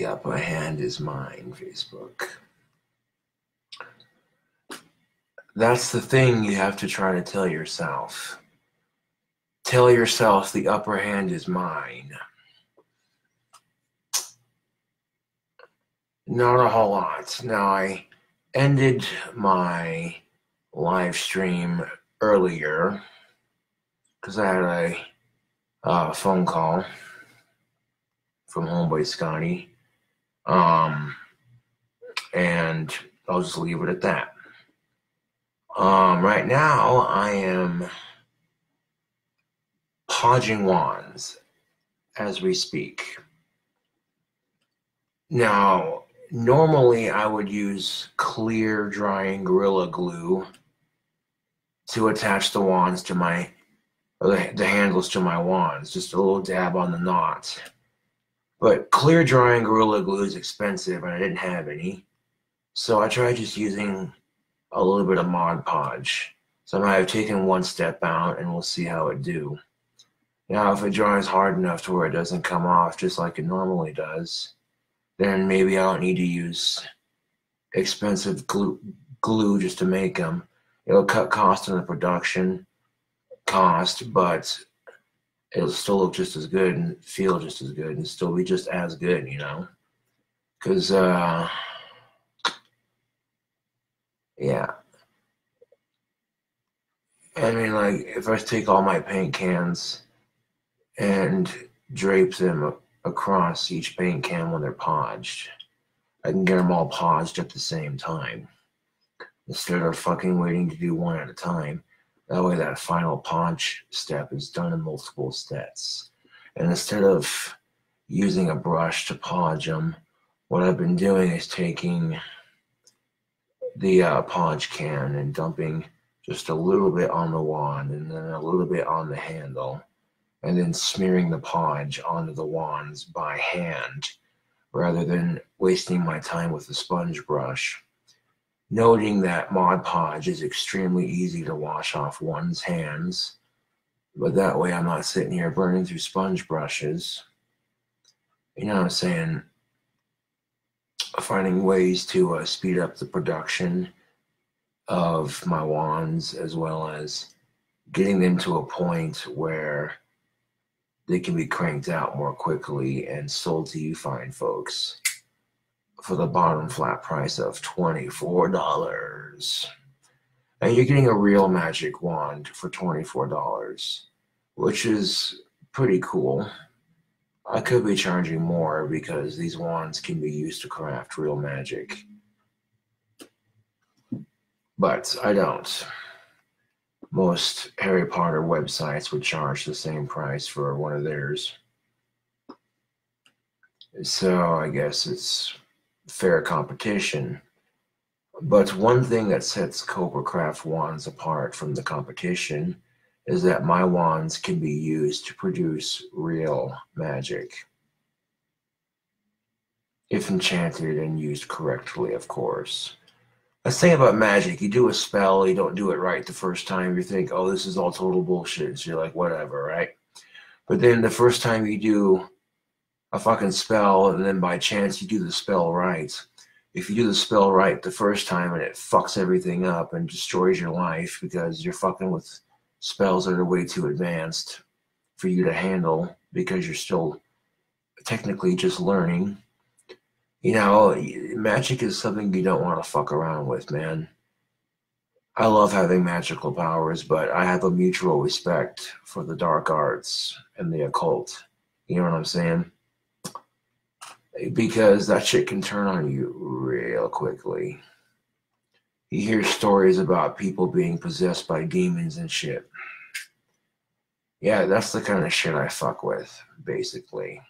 upper hand is mine, Facebook. That's the thing you have to try to tell yourself. Tell yourself the upper hand is mine. Not a whole lot. Now, I ended my live stream earlier because I had a phone call from homeboy Scotty. And I'll just leave it at that. Right now, I am podging wands as we speak. Now, normally I would use clear drying Gorilla Glue to attach the wands to the handles to my wands, just a little dab on the knot. But clear drying Gorilla Glue is expensive and I didn't have any. So I tried just using a little bit of Mod Podge. So I might have taken one step out and we'll see how it do. Now, if it dries hard enough to where it doesn't come off just like it normally does, then maybe I don't need to use expensive glue just to make them. It'll cut cost on the production cost, but it'll still look just as good and feel just as good and still be just as good, you know? Because, yeah. I mean, like, if I take all my paint cans and drape them across each paint can when they're podged, I can get them all podged at the same time instead of fucking waiting to do one at a time. That way that final podge step is done in multiple steps. And instead of using a brush to podge them, what I've been doing is taking the podge can and dumping just a little bit on the wand and then a little bit on the handle, and then smearing the podge onto the wands by hand rather than wasting my time with a sponge brush. Noting that Mod Podge is extremely easy to wash off one's hands, but that way I'm not sitting here burning through sponge brushes. You know what I'm saying? Finding ways to speed up the production of my wands, as well as getting them to a point where they can be cranked out more quickly and sold to you fine folks for the bottom flat price of $24. And you're getting a real magic wand for $24, which is pretty cool. I could be charging more because these wands can be used to craft real magic. But I don't. Most Harry Potter websites would charge the same price for one of theirs. So I guess it's fair competition. But one thing that sets CobraCraft wands apart from the competition is that my wands can be used to produce real magic. If enchanted and used correctly, of course. Let's think about magic. You do a spell, you don't do it right the first time, you think, oh, this is all total bullshit. So you're like, whatever, right? But then the first time you do a fucking spell, and then by chance you do the spell right, if you do the spell right the first time and it fucks everything up and destroys your life because you're fucking with spells that are way too advanced for you to handle because you're still technically just learning. You know, magic is something you don't want to fuck around with, man. I love having magical powers, but I have a mutual respect for the dark arts and the occult. You know what I'm saying? Because that shit can turn on you real quickly. You hear stories about people being possessed by demons and shit. Yeah, that's the kind of shit I fuck with, basically.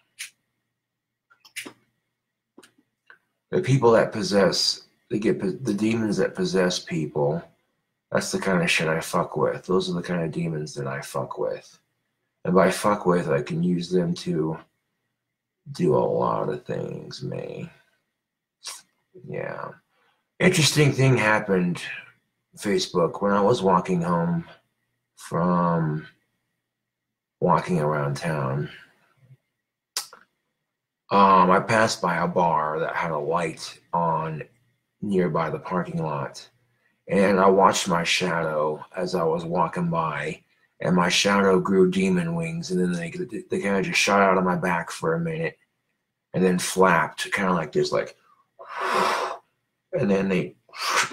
The people that possess, the demons that possess people, that's the kind of shit I fuck with. Those are the kind of demons that I fuck with. And by fuck with, I can use them to do a lot of things, man. Yeah. Interesting thing happened, Facebook, when I was walking home from walking around town. I passed by a bar that had a light on nearby the parking lot, and I watched my shadow as I was walking by, and my shadow grew demon wings, and then they kind of just shot out of my back for a minute, and then flapped, kind of like this, like, and then they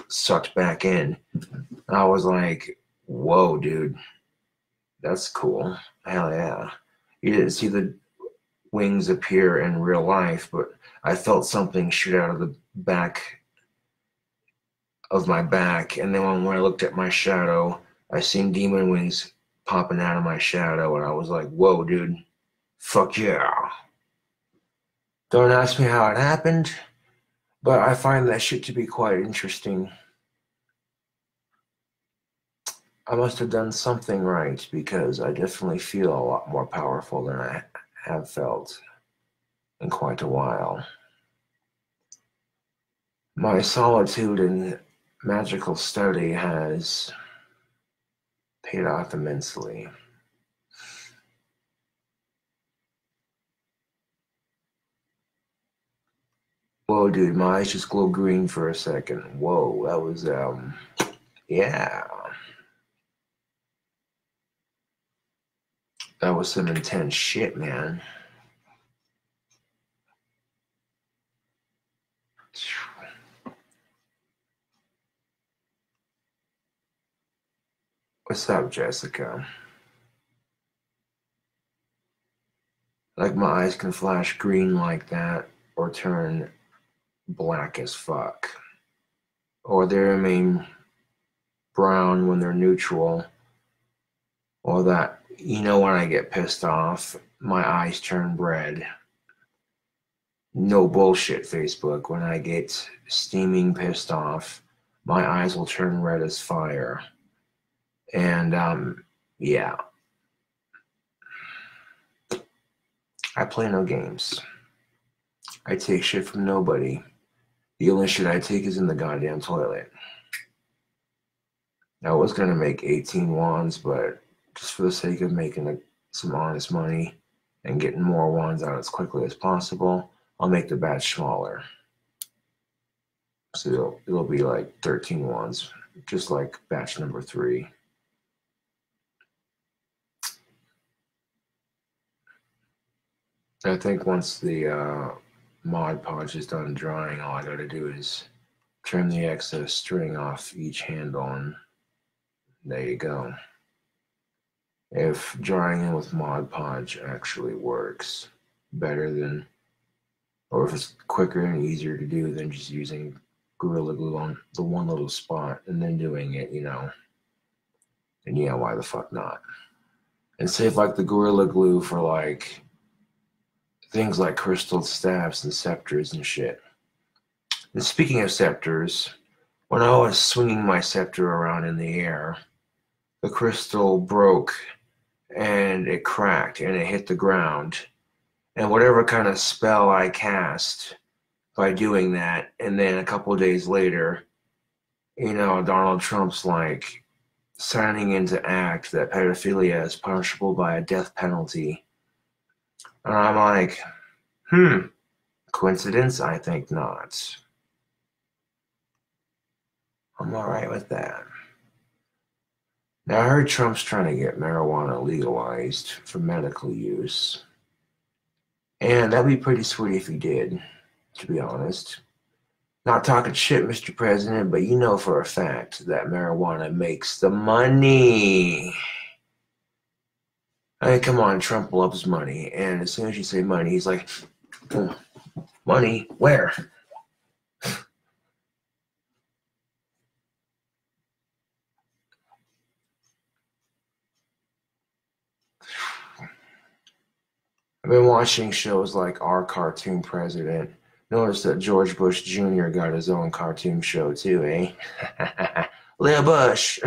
sucked back in. And I was like, whoa, dude, that's cool. Hell yeah. You didn't see the wings appear in real life, but I felt something shoot out of the back of my back. And then when I looked at my shadow, I seen demon wings popping out of my shadow. And I was like, whoa, dude, fuck yeah. Don't ask me how it happened, but I find that shit to be quite interesting. I must have done something right because I definitely feel a lot more powerful than I have felt in quite a while. My solitude and magical study has paid off immensely. Whoa, dude, my eyes just glow green for a second. Whoa, that was, yeah. That was some intense shit, man. What's up, Jessica? Like my eyes can flash green like that or turn black as fuck. Or they remain brown when they're neutral. Or that, you know, when I get pissed off, my eyes turn red. No bullshit, Facebook. When I get steaming pissed off, my eyes will turn red as fire. And, yeah. I play no games. I take shit from nobody. The only shit I take is in the goddamn toilet. I was going to make 18 wands, but just for the sake of making some honest money and getting more wands out as quickly as possible, I'll make the batch smaller. So it'll be like 13 wands, just like batch number 3. I think once the Mod Podge is done drying, all I gotta do is trim the excess string off each handle, and there you go. If drying in with Mod Podge actually works better than, or if it's quicker and easier to do than just using Gorilla Glue on the one little spot and then doing it, you know, and yeah, why the fuck not? And save like the Gorilla Glue for like things like crystal staffs and scepters and shit. And speaking of scepters, when I was swinging my scepter around in the air, the crystal broke and it cracked and it hit the ground. And whatever kind of spell I cast by doing that, and then a couple of days later, you know, Donald Trump's like signing into act that pedophilia is punishable by a death penalty. And I'm like, coincidence? I think not. I'm all right with that. Now, I heard Trump's trying to get marijuana legalized for medical use. And that'd be pretty sweet if he did, to be honest. Not talking shit, Mr. President, but you know for a fact that marijuana makes the money. I mean, come on, Trump loves money. And as soon as you say money, he's like, money? Where? I've been watching shows like Our Cartoon President. Notice that George Bush Jr. got his own cartoon show too, eh? Lil Bush.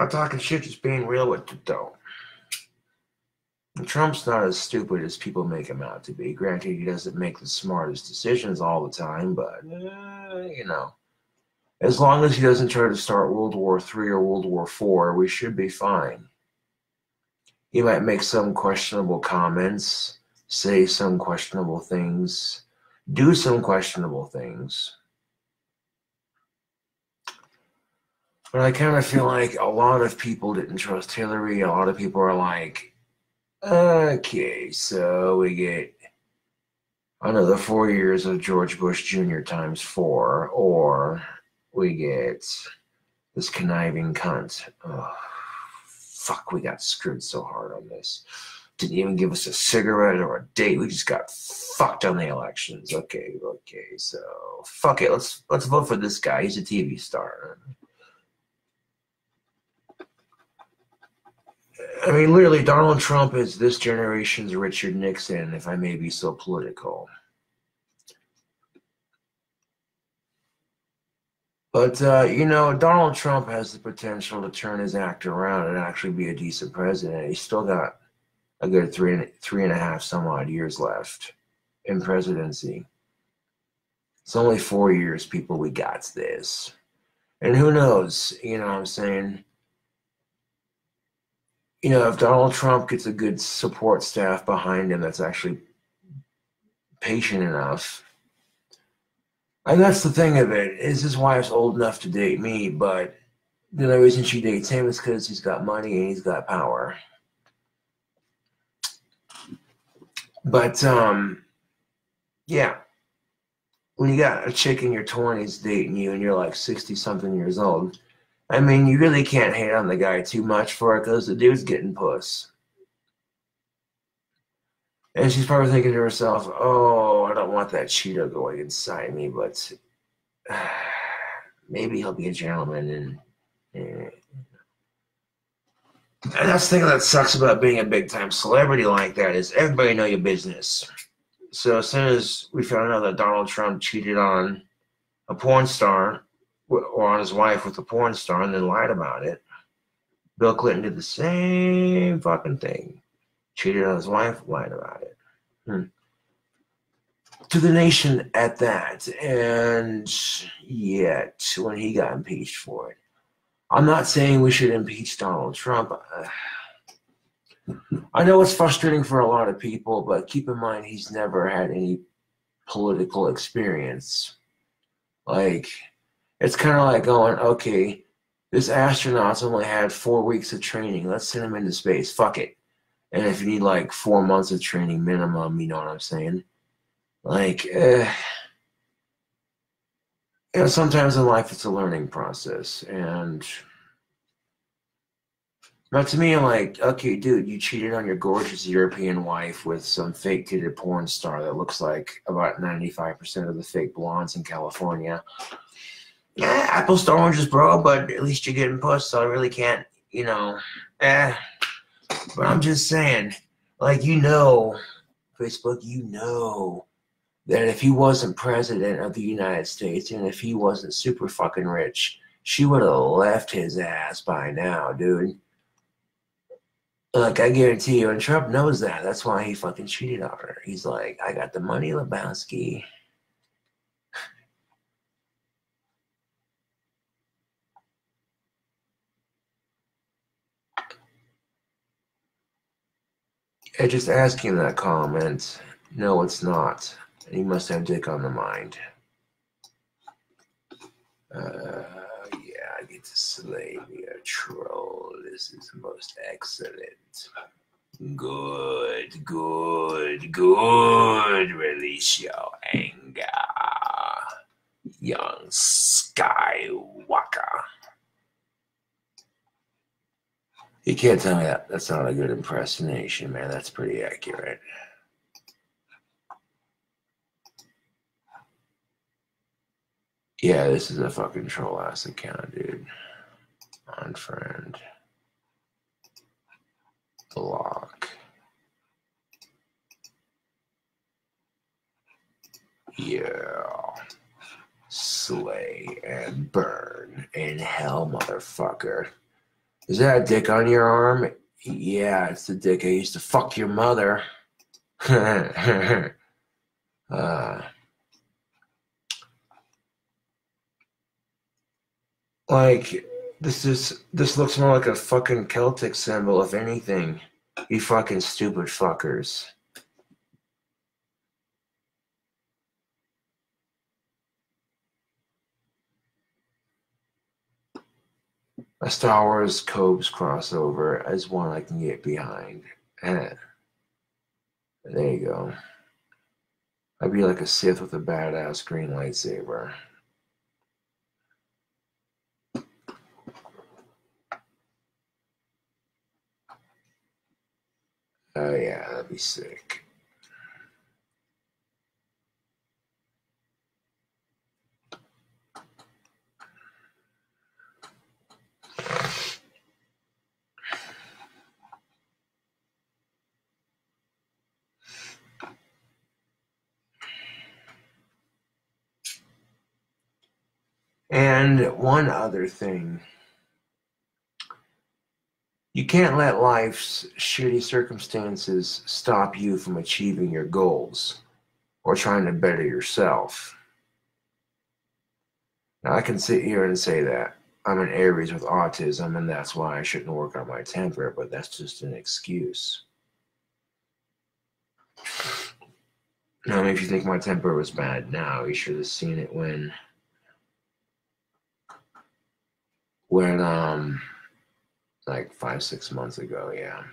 I'm talking shit, just being real with it though. And Trump's not as stupid as people make him out to be. Granted, he doesn't make the smartest decisions all the time, but, you know. As long as he doesn't try to start World War III or World War IV, we should be fine. He might make some questionable comments, say some questionable things, do some questionable things. But I kind of feel like a lot of people didn't trust Hillary. A lot of people are like, okay, so we get another 4 years of George Bush Jr. times 4, or we get this conniving cunt. Oh, fuck, we got screwed so hard on this. Didn't even give us a cigarette or a date. We just got fucked on the elections. Okay, so fuck it. Let's vote for this guy. He's a TV star. I mean, literally, Donald Trump is this generation's Richard Nixon, if I may be so political. But, you know, Donald Trump has the potential to turn his act around and actually be a decent president. He's still got a good three and a half some odd years left in presidency. It's only 4 years, people. We got this. And who knows, you know what I'm saying? You know, if Donald Trump gets a good support staff behind him that's actually patient enough. And that's the thing of it, is his wife's old enough to date me, but the only reason she dates him is because he's got money and he's got power. But, yeah. When you got a chick in your 20s dating you and you're like 60-something years old, I mean, you really can't hate on the guy too much for it because the dude's getting puss. And she's probably thinking to herself, oh, I don't want that Cheeto going inside me, but maybe he'll be a gentleman. And that's the thing that sucks about being a big-time celebrity like that is everybody know your business. So as soon as we found out that Donald Trump cheated on a porn star or on his wife with a porn star and then lied about it, Bill Clinton did the same fucking thing. Cheated on his wife, lied about it. To the nation at that. And yet, when he got impeached for it, I'm not saying we should impeach Donald Trump. I know it's frustrating for a lot of people, but keep in mind he's never had any political experience. Like, it's kind of like going, okay, this astronaut's only had 4 weeks of training. Let's send him into space. Fuck it. And if you need like 4 months of training minimum, you know what I'm saying? Like, you know, sometimes in life it's a learning process. And now to me, I'm like, okay, dude, you cheated on your gorgeous European wife with some fake-titted porn star that looks like about 95% of the fake blondes in California. Yeah, apples to oranges, bro, but at least you're getting puss, so I really can't, you know, But I'm just saying, like, you know, Facebook, you know that if he wasn't president of the United States and if he wasn't super fucking rich, she would have left his ass by now, dude. Like, I guarantee you, and Trump knows that. That's why he fucking cheated on her. He's like, I got the money, Lebowski. I just asking that comment. No, it's not. He must have dick on the mind. Yeah, I get to slay me a troll. This is most excellent. Good. Release your anger, young Skywalker. You can't tell me that. That's not a good impersonation, man. That's pretty accurate. Yeah, this is a fucking troll ass account, dude. Unfriend. Block. Yeah. Slay and burn in hell, motherfucker. Is that a dick on your arm? Yeah, it's the dick I used to fuck your mother. Like, this looks more like a fucking Celtic symbol, if anything. You fucking stupid fuckers. A Star Wars Cobes crossover as one I can get behind. There you go. I'd be like a Sith with a badass green lightsaber. Oh yeah, that'd be sick. And one other thing. You can't let life's shitty circumstances stop you from achieving your goals or trying to better yourself. Now, I can sit here and say that I'm an Aries with autism and that's why I shouldn't work on my temper, but that's just an excuse. Now, if you think my temper was bad now, you should have seen it when like 5-6 months ago, yeah.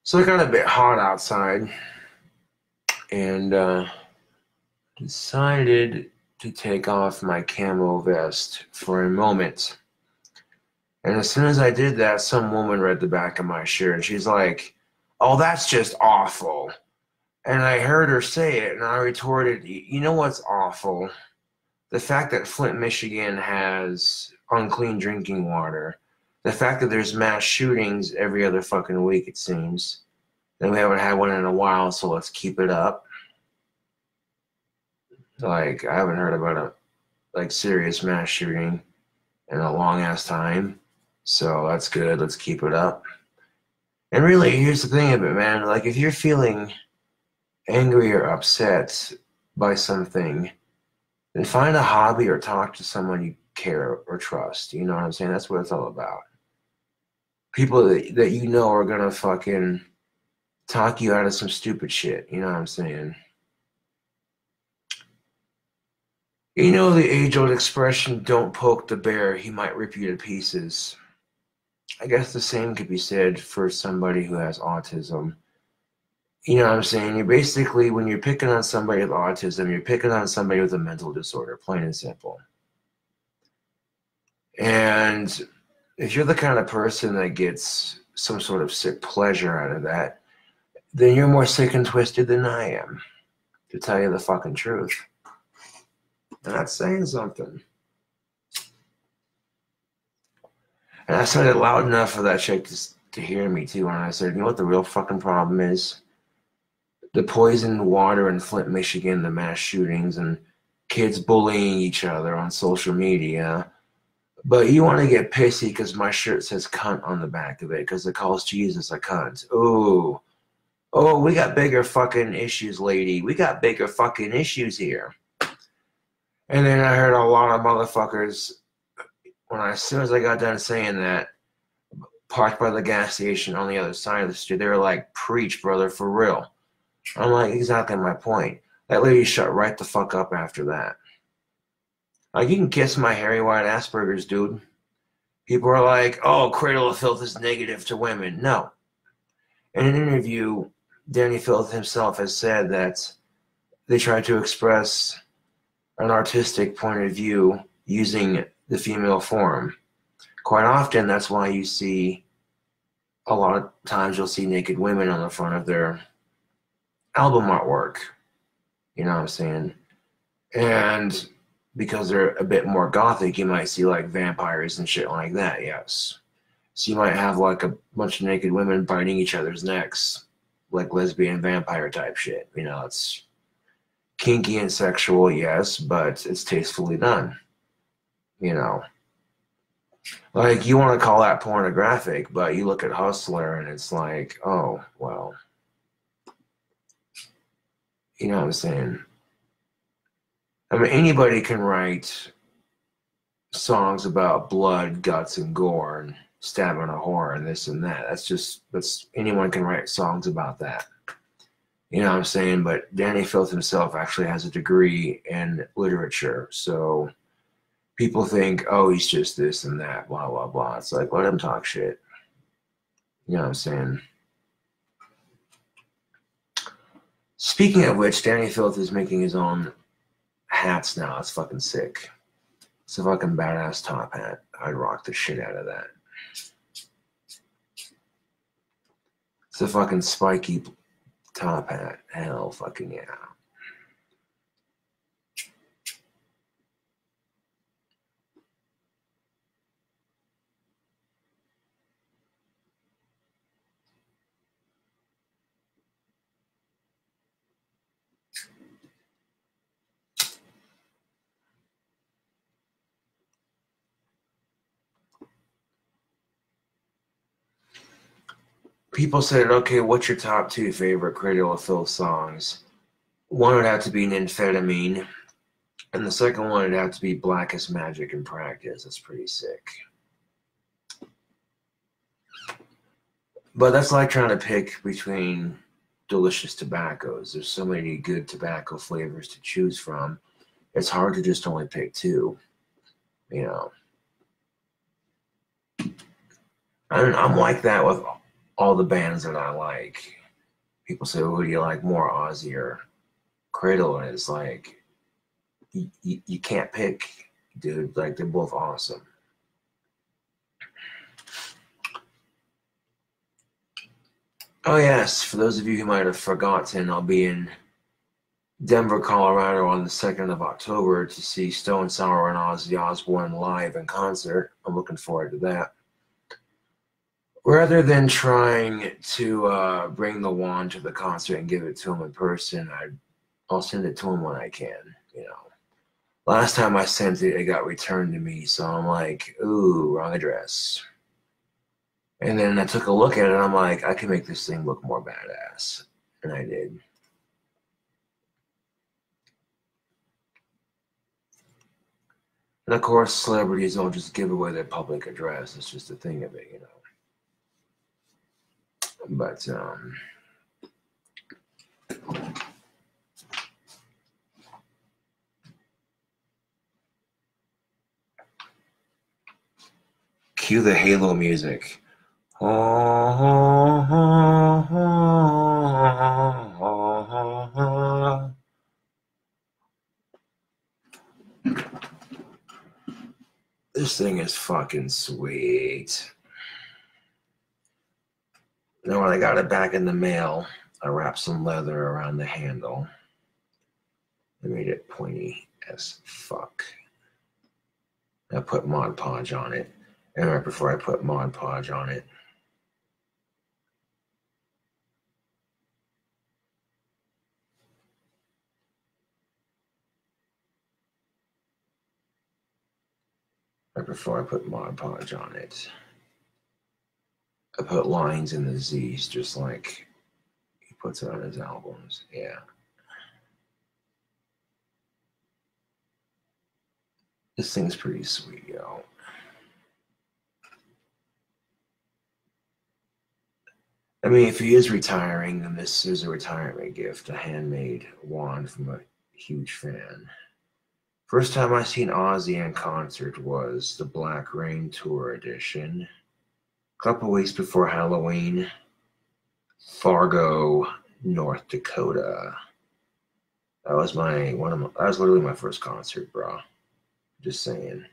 So it got a bit hot outside and decided to take off my camo vest for a moment. And as soon as I did that, some woman read the back of my shirt and she's like, "Oh, that's just awful." And I heard her say it and I retorted, "You know what's awful? The fact that Flint, Michigan has unclean drinking water. The fact that there's mass shootings every other fucking week, it seems. And we haven't had one in a while, so let's keep it up." Like, I haven't heard about a serious mass shooting in a long ass time. So that's good. Let's keep it up. And really, here's the thing of it, man. Like, if you're feeling angry or upset by something, then find a hobby or talk to someone you care or trust. You know what I'm saying? That's what it's all about. People that you know are gonna fucking talk you out of some stupid shit. You know what I'm saying? You know the age-old expression, "Don't poke the bear, he might rip you to pieces." I guess the same could be said for somebody who has autism. You know what I'm saying? You're basically, when you're picking on somebody with autism, you're picking on somebody with a mental disorder, plain and simple. And if you're the kind of person that gets some sort of sick pleasure out of that, then you're more sick and twisted than I am, to tell you the fucking truth. And that's saying something. And I said it loud enough for that chick to hear me too. And I said, "You know what the real fucking problem is? The poisoned water in Flint, Michigan, the mass shootings, and kids bullying each other on social media. But you want to get pissy because my shirt says cunt on the back of it because it calls Jesus a cunt. Oh, we got bigger fucking issues, lady. We got bigger fucking issues here." And then I heard a lot of motherfuckers, as soon as I got done saying that, parked by the gas station on the other side of the street, they were like, "Preach, brother, for real." I'm like, exactly my point. That lady shut right the fuck up after that. Like, you can kiss my hairy white Asperger's, dude. People are like, "Oh, Cradle of Filth is negative to women." No. In an interview, Danny Filth himself has said that they try to express an artistic point of view using the female form. Quite often, that's why you see, a lot of times you'll see naked women on the front of their album artwork. You know what I'm saying? And because they're a bit more gothic, you might see like vampires and shit like that, yes. So you might have like a bunch of naked women biting each other's necks. like lesbian vampire type shit. You know, it's kinky and sexual, yes, but it's tastefully done. You know, like you want to call that pornographic, but you look at Hustler and it's like, oh, well, you know what I'm saying? I mean, anybody can write songs about blood, guts, and gore, and stabbing a whore, and this and that. That's anyone can write songs about that. You know what I'm saying? But Danny Filth himself actually has a degree in literature, so people think, oh, he's just this and that, blah blah blah. It's like, let him talk shit. You know what I'm saying? Speaking of which, Danny Filth is making his own hats now. It's fucking sick. It's a fucking badass top hat. I'd rock the shit out of that. It's a fucking spiky top hat. Hell fucking yeah. People said, okay, what's your top 2 favorite Cradle of Filth songs? One would have to be Nymphetamine, and the second one would have to be Blackest Magic in Practice. That's pretty sick. But that's like trying to pick between delicious tobaccos. There's so many good tobacco flavors to choose from. It's hard to just only pick 2, you know. I'm like that with all the bands that I like. People say, well, who do you like more, Ozzy or Cradle? And it's like, you can't pick, dude. Like, they're both awesome. Oh, yes. For those of you who might have forgotten, I'll be in Denver, Colorado on the 2nd of October to see Stone Sour and Ozzy Osbourne live in concert. I'm looking forward to that. Rather than trying to bring the wand to the concert and give it to him in person, I'll send it to him when I can, you know. Last time I sent it, it got returned to me, so I'm like, ooh, wrong address. And then I took a look at it, and I'm like, I can make this thing look more badass. And I did. And of course, celebrities don't just give away their public address. It's just a thing of it, you know. But, cue the Halo music. This thing is fucking sweet. Now when I got it back in the mail, I wrapped some leather around the handle. I made it pointy as fuck. I put Mod Podge on it. And right before I put Mod Podge on it, I put lines in the Z's just like he puts it on his albums. Yeah. This thing's pretty sweet, yo. I mean, if he is retiring, then this is a retirement gift, a handmade wand from a huge fan. First time I seen Ozzy in concert was the Black Rain Tour edition. A couple weeks before Halloween, Fargo, North Dakota. That was literally my first concert, bro. Just saying.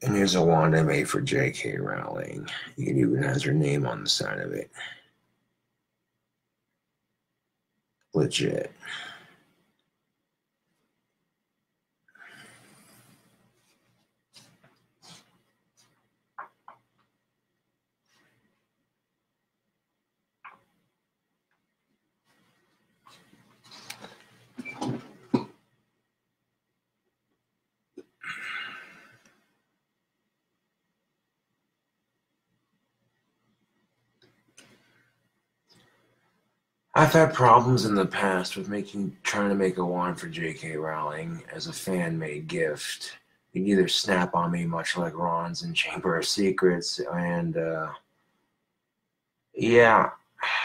And here's a wand I made for J.K. Rowling. It even has her name on the side of it. Legit. I've had problems in the past with trying to make a wand for J.K. Rowling as a fan-made gift. He'd either snap on me, much like Ron's in Chamber of Secrets, and yeah.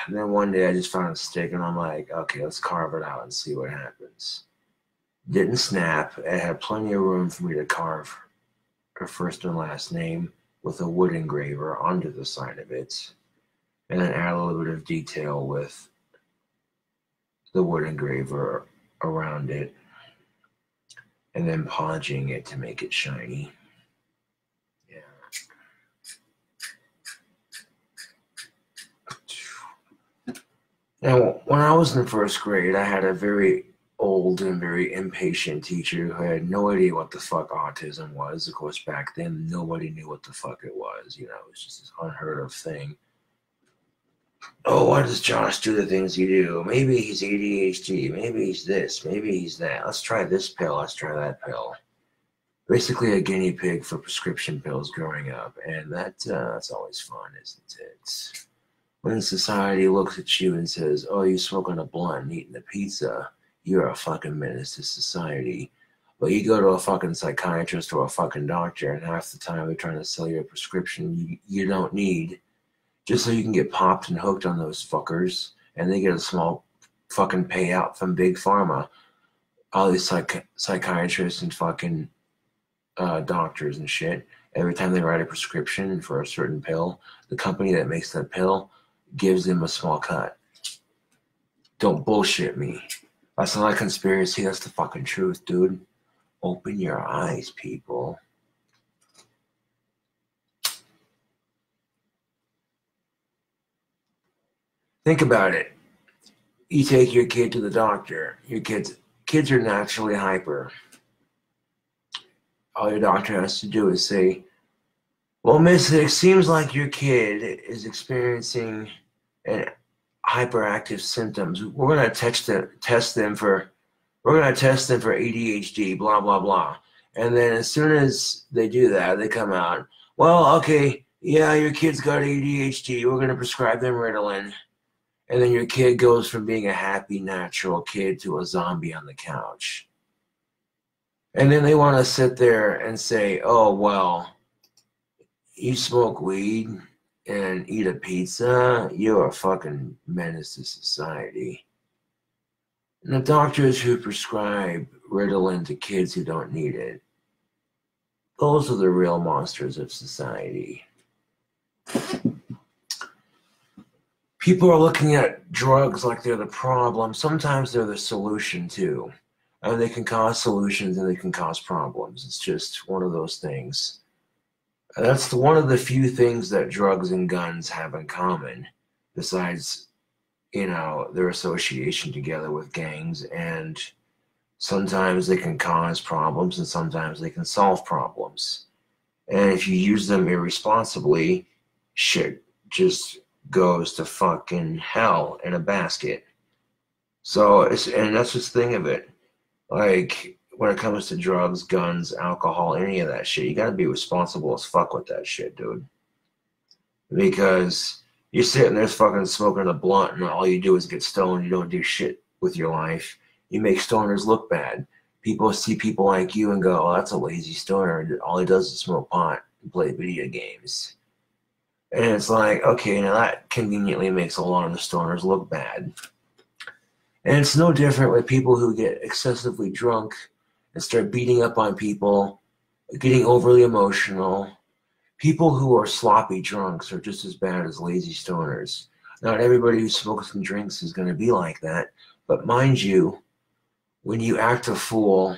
And then one day I just found a stick, and I'm like, okay, let's carve it out and see what happens. Didn't snap. It had plenty of room for me to carve her first and last name with a wood engraver onto the side of it, and then add a little bit of detail with the wood engraver around it, and then polishing it to make it shiny. Yeah. Now, when I was in first grade, I had a very old and very impatient teacher who had no idea what the fuck autism was. Of course, back then, nobody knew what the fuck it was. You know, it was just this unheard of thing. Oh, why does Josh do the things he do? Maybe he's ADHD. Maybe he's this. Maybe he's that. Let's try this pill. Let's try that pill. Basically a guinea pig for prescription pills growing up. And that's always fun, isn't it? When society looks at you and says, oh, you smoking a blunt and eating a pizza, you're a fucking menace to society. But you go to a fucking psychiatrist or a fucking doctor, and half the time they're trying to sell you a prescription you don't need, just so you can get popped and hooked on those fuckers, and they get a small fucking payout from Big Pharma. All these psychiatrists and fucking doctors and shit, every time they write a prescription for a certain pill, the company that makes that pill gives them a small cut. Don't bullshit me. That's not a conspiracy, that's the fucking truth, dude. Open your eyes, people. Think about it. You take your kid to the doctor. Your kids are naturally hyper. All your doctor has to do is say, well, miss, it seems like your kid is experiencing an hyperactive symptoms. We're going to test them for ADHD, blah, blah, blah. And then as soon as they do that, they come out, well, okay, yeah, your kid's got ADHD. We're going to prescribe them Ritalin. And then your kid goes from being a happy, natural kid to a zombie on the couch. And then they want to sit there and say, oh, well, you smoke weed and eat a pizza, you're a fucking menace to society. And the doctors who prescribe Ritalin to kids who don't need it, those are the real monsters of society. People are looking at drugs like they're the problem. Sometimes they're the solution too. I mean, they can cause solutions and they can cause problems. It's just one of those things. That's one of the few things that drugs and guns have in common, besides, you know, their association together with gangs. And sometimes they can cause problems and sometimes they can solve problems. And if you use them irresponsibly, shit just goes to fucking hell in a basket. So and that's just the thing of it. Like, when it comes to drugs, guns, alcohol, any of that shit, you gotta be responsible as fuck with that shit, dude. Because you're sitting there fucking smoking a blunt and all you do is get stoned. You don't do shit with your life. You make stoners look bad. People see people like you and go, oh, that's a lazy stoner. All he does is smoke pot and play video games. And it's like, okay, now that conveniently makes a lot of the stoners look bad. And it's no different with people who get excessively drunk and start beating up on people, getting overly emotional. People who are sloppy drunks are just as bad as lazy stoners. Not everybody who smokes and drinks is going to be like that. But mind you, when you act a fool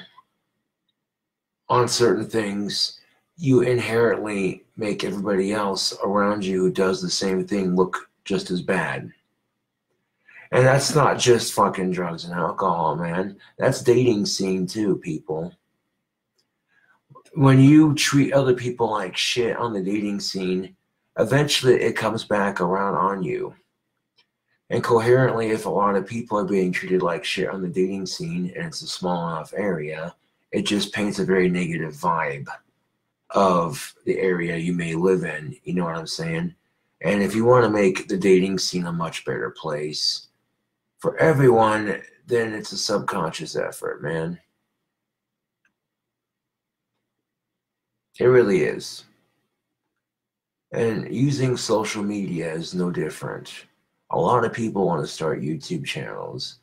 on certain things, you inherently make everybody else around you who does the same thing look just as bad. And that's not just fucking drugs and alcohol, man. That's dating scene too, people. When you treat other people like shit on the dating scene, eventually it comes back around on you. And coherently, if a lot of people are being treated like shit on the dating scene and it's a small enough area, it just paints a very negative vibe of the area you may live in. You know what I'm saying? And if you want to make the dating scene a much better place for everyone, then it's a subconscious effort, man. It really is. And using social media is no different. A lot of people want to start YouTube channels,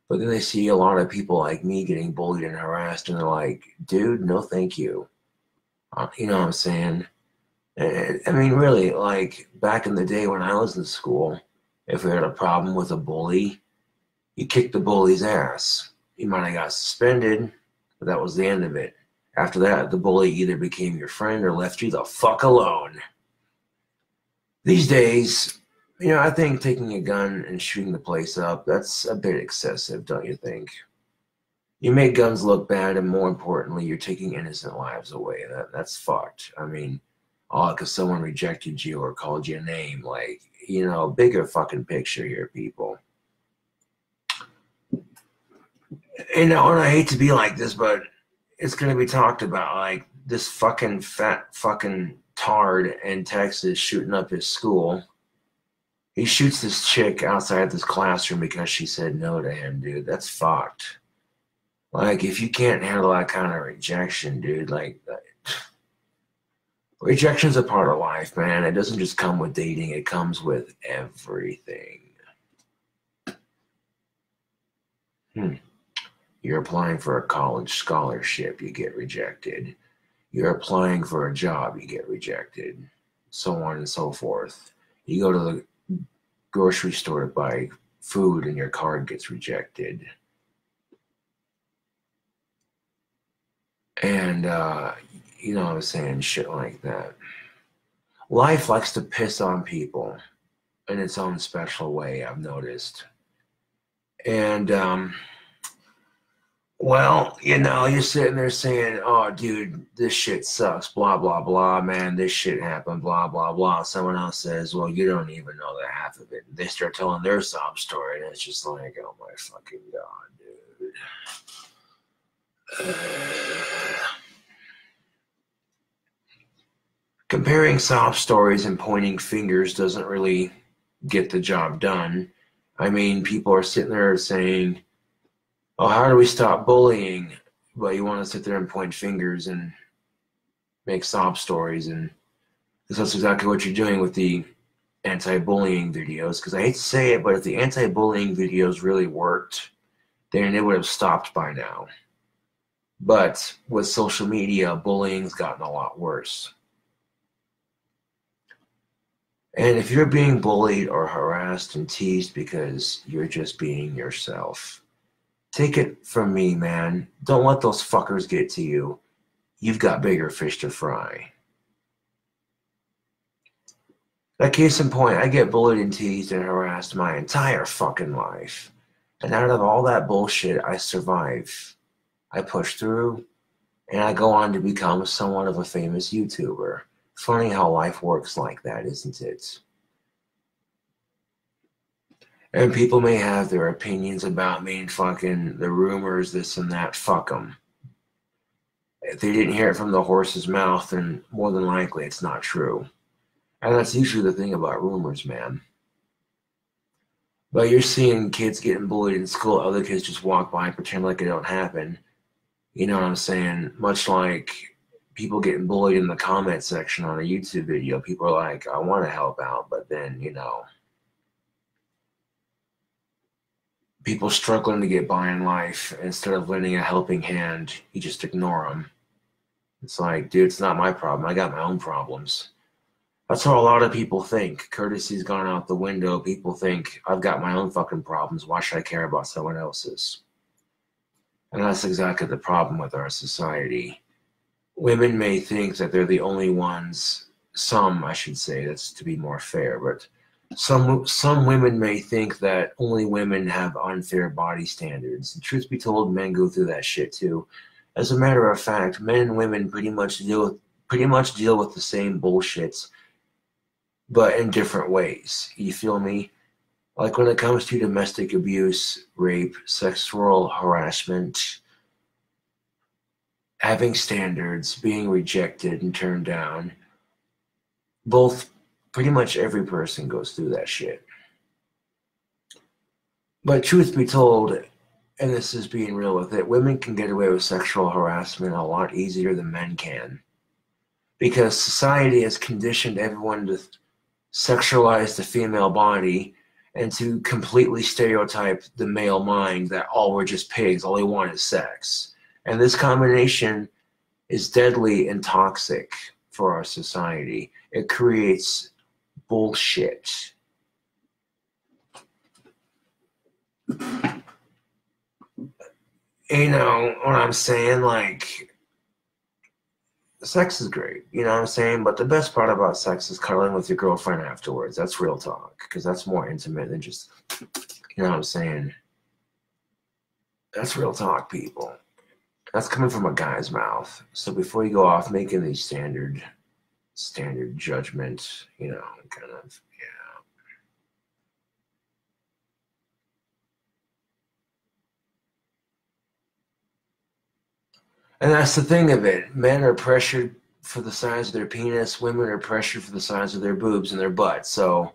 but then they see a lot of people like me getting bullied and harassed, and they're like, dude, no thank you. You know what I'm saying? And, I mean, really, like back in the day when I was in school, if we had a problem with a bully, you kicked the bully's ass. You might have got suspended, but that was the end of it. After that, the bully either became your friend or left you the fuck alone. These days, you know, I think taking a gun and shooting the place up, that's a bit excessive, don't you think? You make guns look bad, and more importantly, you're taking innocent lives away. That's fucked. I mean, all because someone rejected you or called you a name. Like, you know, bigger fucking picture here, people. You know, and I hate to be like this, but it's going to be talked about. Like, this fucking fat fucking tard in Texas shooting up his school. He shoots this chick outside this classroom because she said no to him, dude. That's fucked. Like, if you can't handle that kind of rejection, dude, like, rejection's a part of life, man. It doesn't just come with dating. It comes with everything. You're applying for a college scholarship, you get rejected. You're applying for a job, you get rejected. So on and so forth. You go to the grocery store to buy food and your card gets rejected. And, you know what I'm saying? Shit like that. Life likes to piss on people in its own special way, I've noticed. And, well, you know, you're sitting there saying, oh, dude, this shit sucks, blah, blah, blah, man, this shit happened, blah, blah, blah. Someone else says, well, you don't even know the half of it. And they start telling their sob story, and it's just like, oh, my fucking God, dude. Comparing sob stories and pointing fingers doesn't really get the job done. I mean, people are sitting there saying, oh, how do we stop bullying? But you want to sit there and point fingers and make sob stories. And that's exactly what you're doing with the anti-bullying videos. Because I hate to say it, but if the anti-bullying videos really worked, then it would have stopped by now. But with social media, bullying's gotten a lot worse. And if you're being bullied or harassed and teased because you're just being yourself, take it from me, man. Don't let those fuckers get to you. You've got bigger fish to fry. Like, case in point, I get bullied and teased and harassed my entire fucking life. And out of all that bullshit, I survive. I push through, and I go on to become somewhat of a famous YouTuber. Funny how life works like that, isn't it? And people may have their opinions about me and fucking the rumors, this and that. Fuck them. If they didn't hear it from the horse's mouth, then more than likely it's not true. And that's usually the thing about rumors, man. But you're seeing kids getting bullied in school, other kids just walk by and pretend like it don't happen. You know what I'm saying? Much like people getting bullied in the comment section on a YouTube video. People are like, I want to help out, but then, you know, people struggling to get by in life, instead of lending a helping hand, you just ignore them. It's like, dude, it's not my problem. I got my own problems. That's how a lot of people think. Courtesy's gone out the window. People think, I've got my own fucking problems. Why should I care about someone else's? And that's exactly the problem with our society. Women may think that they're the only ones, some, I should say, that's to be more fair, but Some women may think that only women have unfair body standards. And truth be told, men go through that shit too. As a matter of fact, men and women pretty much deal with the same bullshits, but in different ways. You feel me? Like when it comes to domestic abuse, rape, sexual harassment, having standards, being rejected and turned down, pretty much every person goes through that shit. But truth be told, and this is being real with it, women can get away with sexual harassment a lot easier than men can. Because society has conditioned everyone to sexualize the female body and to completely stereotype the male mind that all we're just pigs, all they want is sex. And this combination is deadly and toxic for our society. It creates bullshit. You know what I'm saying? Like, sex is great, you know what I'm saying? But the best part about sex is cuddling with your girlfriend afterwards. That's real talk, because that's more intimate than just, you know what I'm saying? That's real talk, people. That's coming from a guy's mouth. So before you go off making these standard judgment, you know, kind of, yeah. And that's the thing of it. Men are pressured for the size of their penis. Women are pressured for the size of their boobs and their butt. So,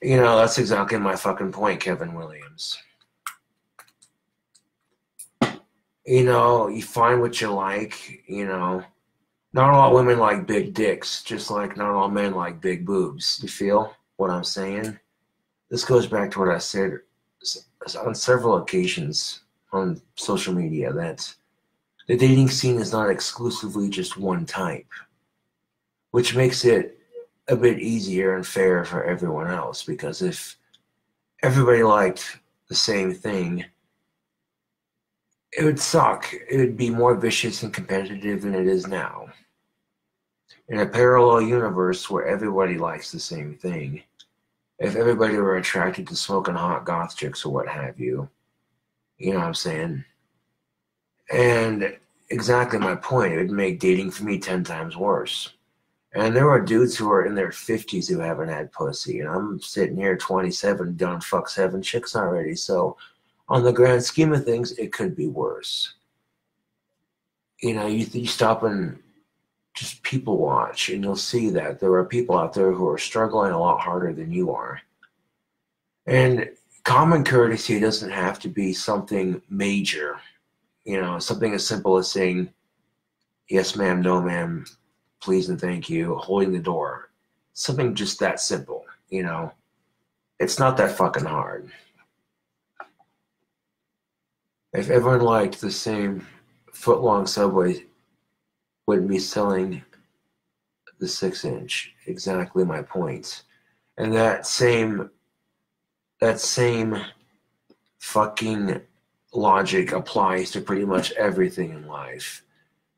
you know, that's exactly my fucking point, Kevin Williams. You know, you find what you like, you know. Not all women like big dicks, just like not all men like big boobs. You feel what I'm saying? This goes back to what I said on several occasions on social media, that the dating scene is not exclusively just one type, which makes it a bit easier and fair for everyone else, because if everybody liked the same thing, it would suck. It would be more vicious and competitive than it is now. In a parallel universe where everybody likes the same thing, if everybody were attracted to smoking hot goth chicks or what have you, you know what I'm saying? And exactly my point, it would make dating for me 10 times worse. And there are dudes who are in their 50s who haven't had pussy, and I'm sitting here 27, done fuck 7 chicks already. So on the grand scheme of things, it could be worse. You know, you stop and just people watch, and you'll see that there are people out there who are struggling a lot harder than you are. And common courtesy doesn't have to be something major. You know, something as simple as saying, yes, ma'am, no, ma'am, please and thank you, holding the door. Something just that simple, you know. It's not that fucking hard. If everyone liked the same foot-long Subway, wouldn't be selling the 6-inch. Exactly my point. And that same fucking logic applies to pretty much everything in life.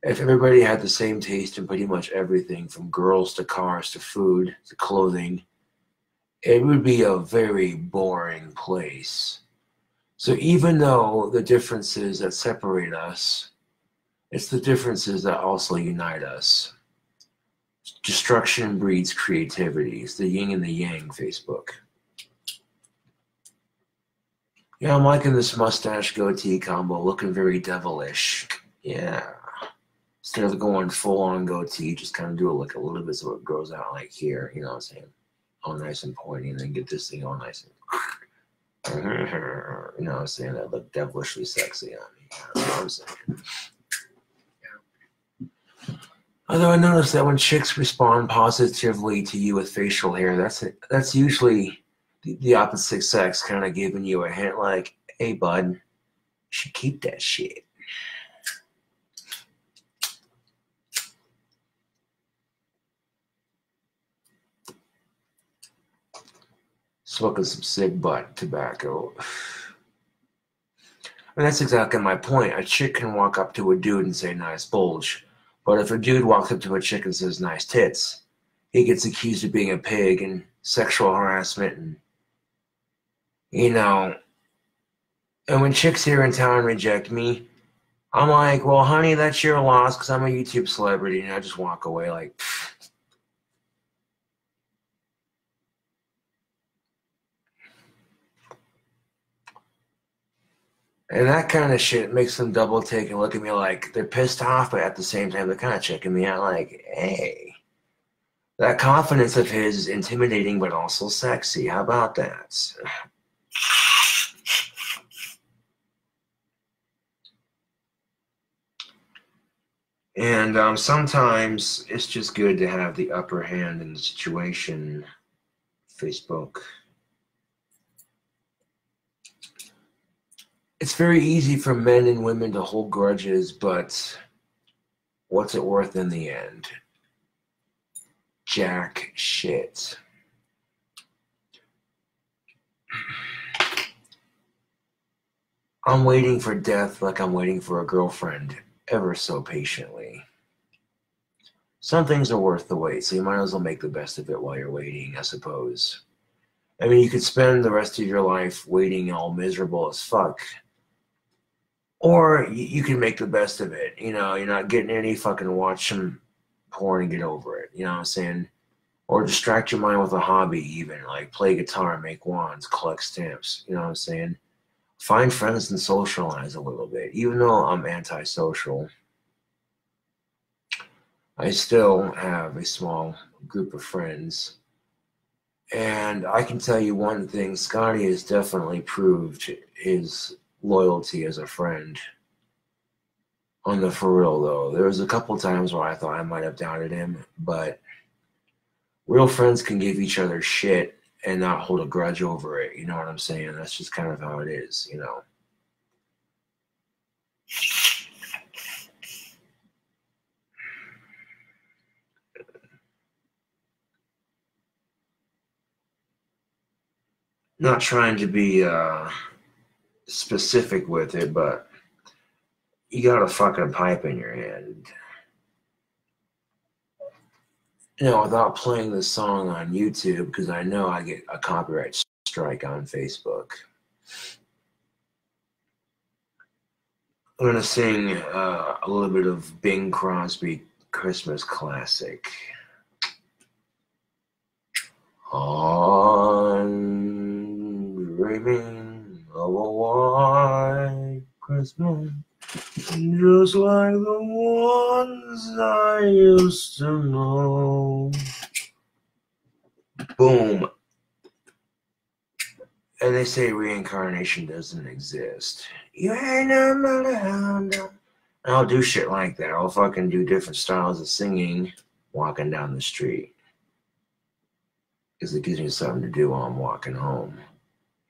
If everybody had the same taste in pretty much everything, from girls to cars to food to clothing, it would be a very boring place. So even though the differences that separate us, it's the differences that also unite us. Destruction breeds creativity. It's the yin and the yang, Facebook. Yeah, I'm liking this mustache goatee combo, looking very devilish. Yeah. Instead of going full on goatee, just kind of do it like a little bit so it grows out like here, you know what I'm saying? All nice and pointy, and then get this thing all nice and you know what I'm saying? That look devilishly sexy on me. That's what I'm saying. Although I noticed that when chicks respond positively to you with facial hair, that's usually the opposite sex kind of giving you a hint like, hey, bud, you should keep that shit. Smoking some cig butt tobacco. And that's exactly my point. A chick can walk up to a dude and say, nice bulge. But if a dude walks up to a chick and says, nice tits, he gets accused of being a pig, and sexual harassment, and and when chicks here in town reject me, I'm like, well, honey, that's your loss because I'm a YouTube celebrity, and I just walk away like, pfft. And that kind of shit makes them double take and look at me like they're pissed off, but at the same time, they're kind of checking me out like, hey, that confidence of his is intimidating, but also sexy. How about that? And sometimes it's just good to have the upper hand in the situation. Facebook. It's very easy for men and women to hold grudges, but what's it worth in the end? Jack shit. I'm waiting for death like I'm waiting for a girlfriend, ever so patiently. Some things are worth the wait, so you might as well make the best of it while you're waiting, I suppose. I mean, you could spend the rest of your life waiting all miserable as fuck. Or you can make the best of it. You're not getting any, fucking watch some porn and get over it. You know what I'm saying? Or distract your mind with a hobby even, like play guitar, make wands, collect stamps. You know what I'm saying? Find friends and socialize a little bit. Even though I'm antisocial, I still have a small group of friends. And I can tell you one thing, Scotty has definitely proved his loyalty as a friend. On the for real though, there was a couple times where I thought I might have doubted him, but real friends can give each other shit and not hold a grudge over it. You know what I'm saying? That's just kind of how it is, Not trying to be specific with it, but you got a fucking pipe in your hand. Without playing this song on YouTube, because I know I get a copyright strike on Facebook. I'm going to sing a little bit of Bing Crosby Christmas classic. I'm dreaming of a white Christmas, just like the ones I used to know. Boom. And they say reincarnation doesn't exist. You ain't no matter how. And I'll do shit like that. I'll fucking do different styles of singing walking down the street. Because it gives me something to do while I'm walking home.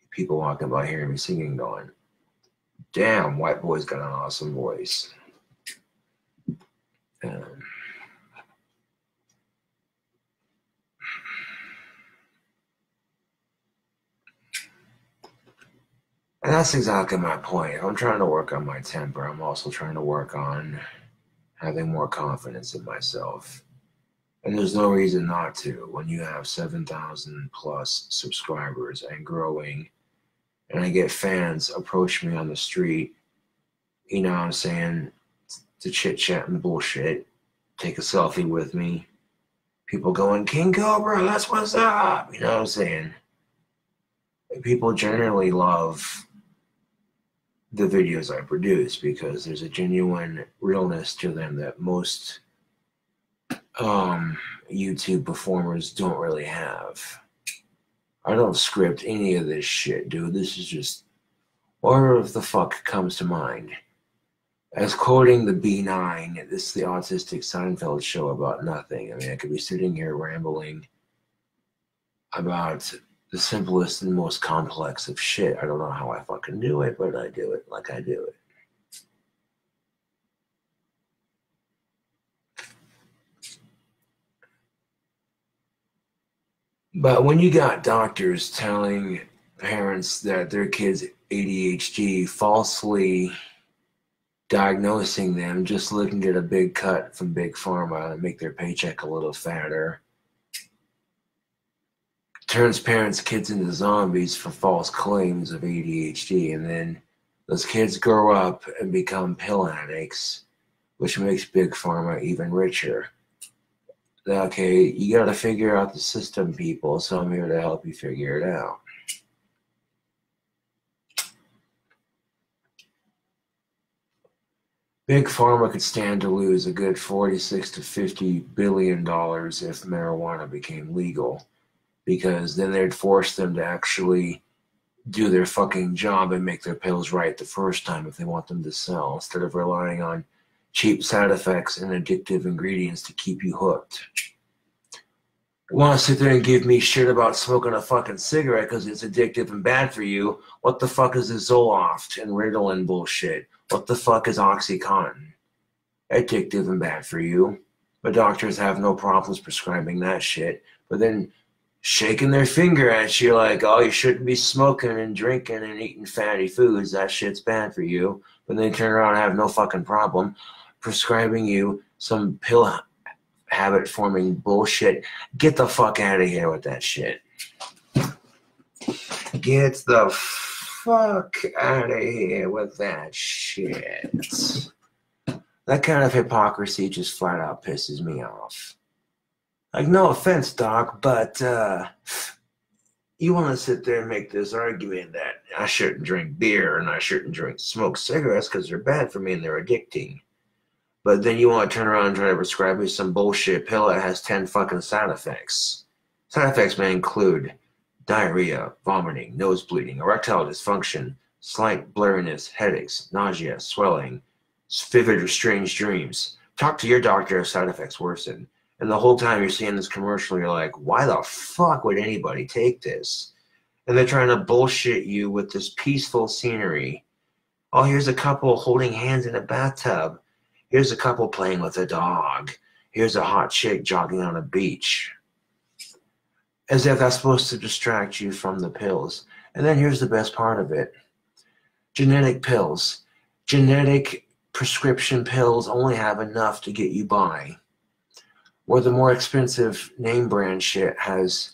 People walking by hearing me singing going, damn, white boy's got an awesome voice. And that's exactly my point. I'm trying to work on my temper. I'm also trying to work on having more confidence in myself. And there's no reason not to when you have 7,000 plus subscribers and growing. And I get fans approach me on the street, you know what I'm saying, to chit chat and bullshit, take a selfie with me. People going, King Cobra, that's what's up. You know what I'm saying? People generally love the videos I produce because there's a genuine realness to them that most YouTube performers don't really have. I don't script any of this shit, dude. This is just whatever the fuck comes to mind. As quoting the B9, this is the autistic Seinfeld show about nothing. I mean, I could be sitting here rambling about the simplest and most complex of shit. I don't know how I fucking do it, but I do it like I do it. But when you got doctors telling parents that their kids ADHD, falsely diagnosing them just so they can get a big cut from Big Pharma and make their paycheck a little fatter, turns parents' kids into zombies for false claims of ADHD, and then those kids grow up and become pill addicts, which makes Big Pharma even richer. Okay, you gotta figure out the system, people, so I'm here to help you figure it out. Big Pharma could stand to lose a good $46 to $50 billion if marijuana became legal, because then they'd force them to actually do their fucking job and make their pills right the first time if they want them to sell, instead of relying on cheap side effects and addictive ingredients to keep you hooked. You want to sit there and give me shit about smoking a fucking cigarette because it's addictive and bad for you? What the fuck is this Zoloft and Ritalin bullshit? What the fuck is OxyContin? Addictive and bad for you. But doctors have no problems prescribing that shit. But then shaking their finger at you like, oh, you shouldn't be smoking and drinking and eating fatty foods. That shit's bad for you. But they turn around and have no fucking problem prescribing you some pill habit-forming bullshit. Get the fuck out of here with that shit. Get the fuck out of here with that shit. That kind of hypocrisy just flat out pisses me off. Like, no offense, Doc, but you want to sit there and make this argument that I shouldn't drink beer and I shouldn't smoke cigarettes because they're bad for me and they're addicting. But then you want to turn around and try to prescribe me some bullshit pill that has 10 fucking side effects. Side effects may include diarrhea, vomiting, nose bleeding, erectile dysfunction, slight blurriness, headaches, nausea, swelling, vivid or strange dreams. Talk to your doctor if side effects worsen. And the whole time you're seeing this commercial, you're like, why the fuck would anybody take this? And they're trying to bullshit you with this peaceful scenery. Oh, here's a couple holding hands in a bathtub. Here's a couple playing with a dog. Here's a hot chick jogging on a beach. As if that's supposed to distract you from the pills. And then here's the best part of it. Genetic pills. Genetic prescription pills only have enough to get you by. Where the more expensive name brand shit has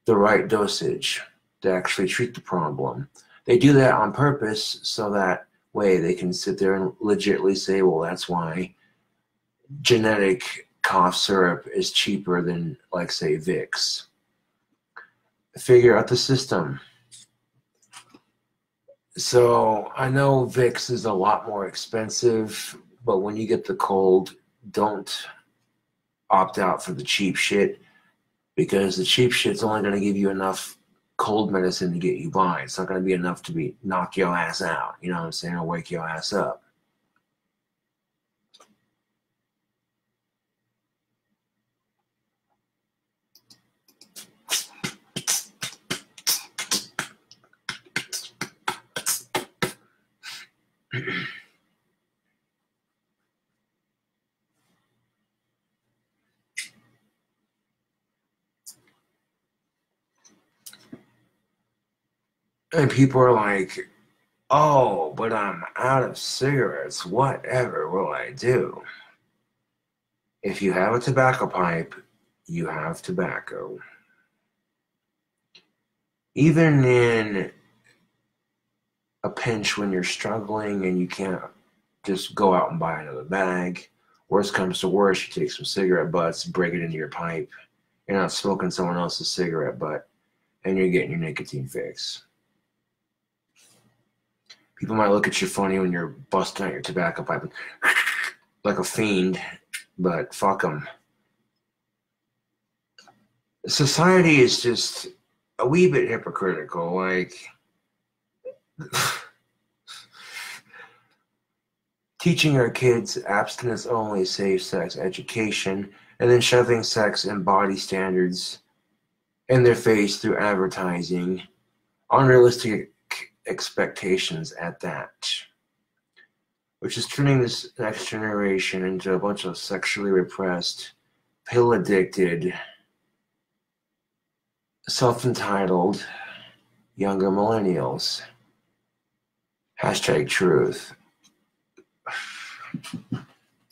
the right dosage to actually treat the problem. They do that on purpose so that way they can sit there and legitimately say, well, that's why genetic cough syrup is cheaper than, like, say, Vicks. Figure out the system. So I know Vicks is a lot more expensive, but when you get the cold, don't opt out for the cheap shit, because the cheap shit's only going to give you enough cold medicine to get you by. It's not going to be enough to knock your ass out. You know what I'm saying? Or wake your ass up. And people are like, oh, but I'm out of cigarettes. Whatever will I do? If you have a tobacco pipe, you have tobacco. Even in a pinch when you're struggling and you can't just go out and buy another bag, worst comes to worst, you take some cigarette butts, break it into your pipe. You're not smoking someone else's cigarette butt, and you're getting your nicotine fix. People might look at you funny when you're busting out your tobacco pipe like a fiend, but fuck them. Society is just a wee bit hypocritical. Like, teaching our kids abstinence-only safe sex education and then shoving sex and body standards in their face through advertising, unrealistic expectations at that, which is turning this next generation into a bunch of sexually repressed, pill-addicted, self-entitled younger millennials. Hashtag truth.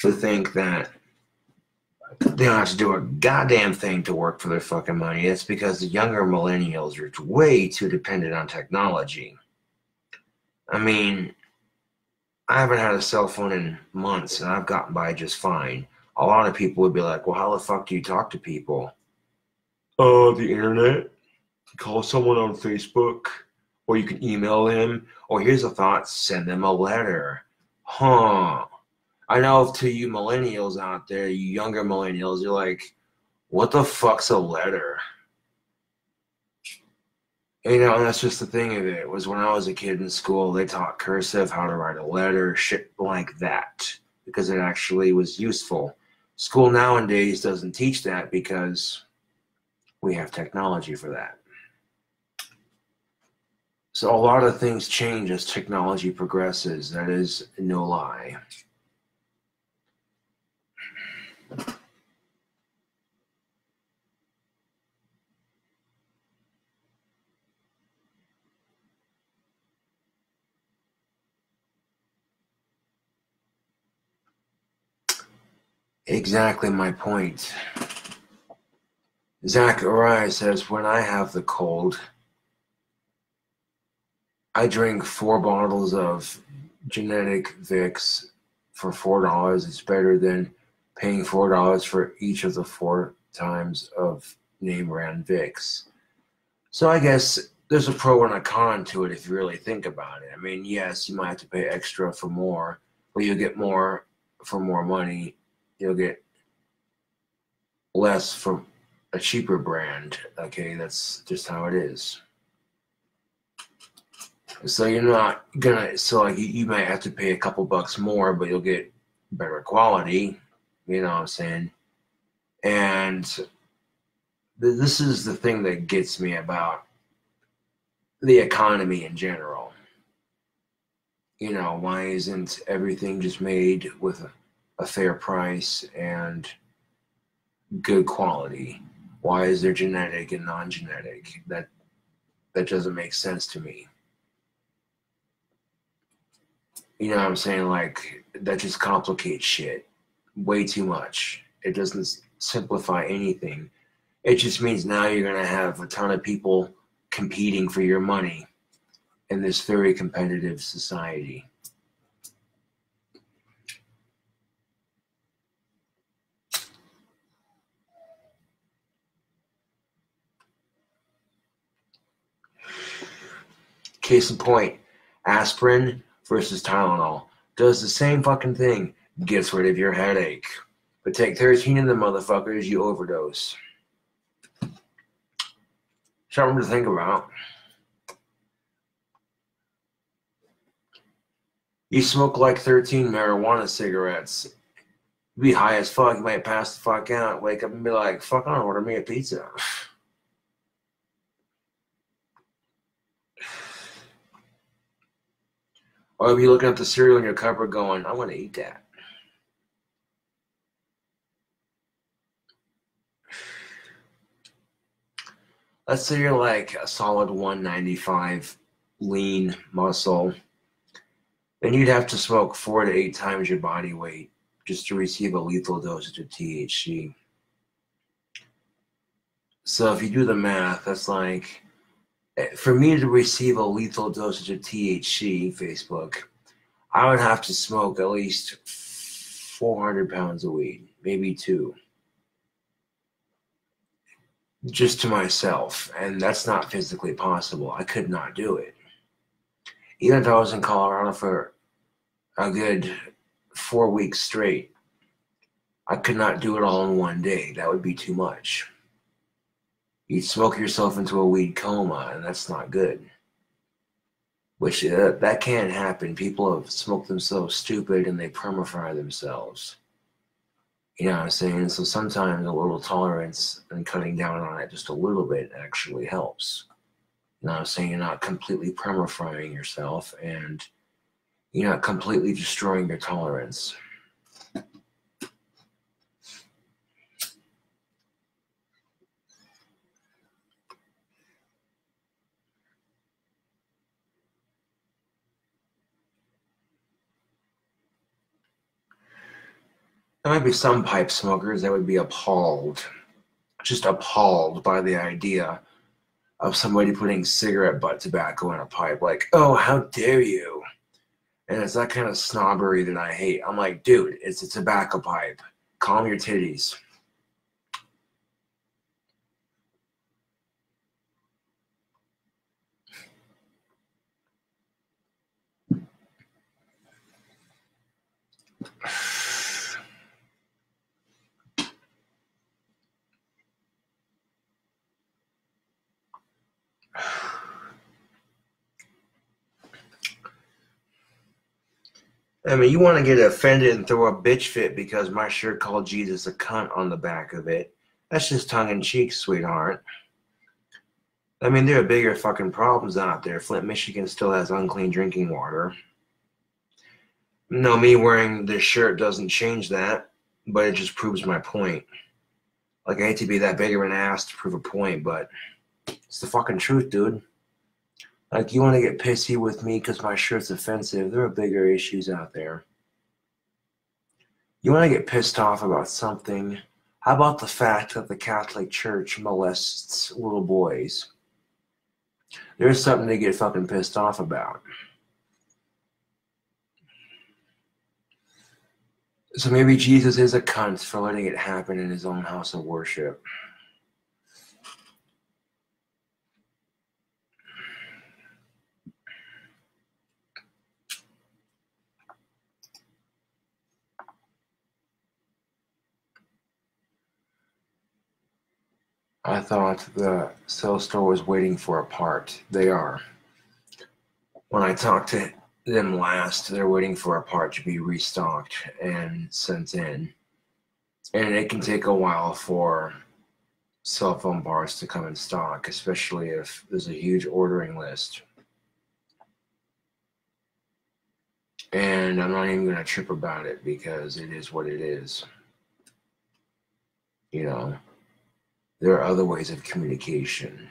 To think that they don't have to do a goddamn thing to work for their fucking money. It's because the younger millennials are way too dependent on technology. I mean, I haven't had a cell phone in months, and I've gotten by just fine. A lot of people would be like, well, how the fuck do you talk to people? Oh, the internet. Call someone on Facebook, or you can email them, or here's a thought, send them a letter. Huh. I know to you millennials out there, you younger millennials, you're like, what the fuck's a letter? You know, and that's just the thing of it, was when I was a kid in school, they taught cursive, how to write a letter, shit like that, because it actually was useful. School nowadays doesn't teach that because we have technology for that. So a lot of things change as technology progresses. That is no lie. Exactly my point. Zachariah says, when I have the cold, I drink 4 bottles of genetic Vicks for $4. It's better than paying $4 for each of the 4 times of name brand Vicks. So I guess there's a pro and a con to it if you really think about it. I mean, yes, you might have to pay extra for more, but you'll get more for more money. You'll get less from a cheaper brand. Okay, that's just how it is. So you're not gonna, so like you might have to pay a couple bucks more, but you'll get better quality. You know what I'm saying? And this is the thing that gets me about the economy in general. You know, why isn't everything just made with a fair price and good quality? Why is there genetic and non-genetic? That doesn't make sense to me. You know what I'm saying? Like, that just complicates shit way too much. It doesn't simplify anything. It just means now you're going to have a ton of people competing for your money in this very competitive society. Case in point, aspirin versus Tylenol does the same fucking thing. Gets rid of your headache. But take 13 of the motherfuckers, you overdose. Something to think about. You smoke like 13 marijuana cigarettes. You be high as fuck. You might pass the fuck out. Wake up and be like, fuck on, order me a pizza. Or be looking at the cereal in your cupboard going, I want to eat that. Let's say you're like a solid 195 lean muscle. Then you'd have to smoke 4 to 8 times your body weight just to receive a lethal dosage of THC. So if you do the math, that's like, for me to receive a lethal dosage of THC, Facebook, I would have to smoke at least 400 pounds of weed, maybe 2, just to myself. And that's not physically possible. I could not do it. Even if I was in Colorado for a good 4 weeks straight, I could not do it all in one day. That would be too much. You'd smoke yourself into a weed coma, and that's not good. Which, that can't happen. People have smoked themselves stupid, and they permafry themselves. You know what I'm saying? So sometimes a little tolerance and cutting down on it just a little bit actually helps. You know what I'm saying? You're not completely permafrying yourself, and you're not completely destroying your tolerance. There might be some pipe smokers that would be appalled, just appalled by the idea of somebody putting cigarette butt tobacco in a pipe. Like, oh, how dare you? And it's that kind of snobbery that I hate. I'm like, dude, it's a tobacco pipe. Calm your titties. I mean, you want to get offended and throw a bitch fit because my shirt called Jesus a cunt on the back of it. That's just tongue in cheek, sweetheart. I mean, there are bigger fucking problems out there. Flint, Michigan still has unclean drinking water. No, me wearing this shirt doesn't change that, but it just proves my point. Like, I hate to be that big of an ass to prove a point, but it's the fucking truth, dude. Like, you want to get pissy with me because my shirt's offensive. There are bigger issues out there. You want to get pissed off about something. How about the fact that the Catholic Church molests little boys? There's something to get fucking pissed off about. So maybe Jesus is a cunt for letting it happen in his own house of worship. I thought the cell store was waiting for a part. They are. When I talked to them last, they're waiting for a part to be restocked and sent in. And it can take a while for cell phone parts to come in stock, especially if there's a huge ordering list. And I'm not even going to trip about it because it is what it is. You know, there are other ways of communication.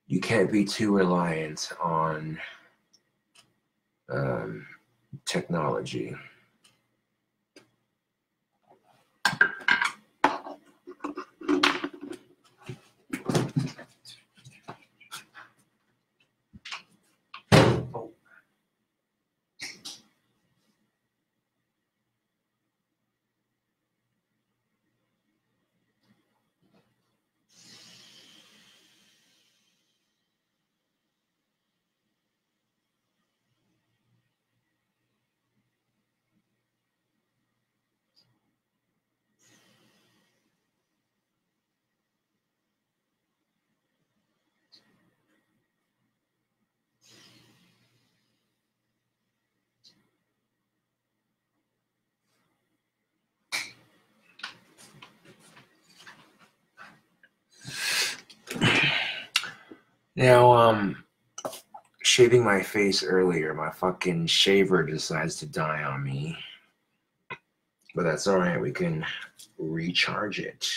You can't be too reliant on technology. Now, shaving my face earlier, my fucking shaver decides to die on me. But that's all right. We can recharge it.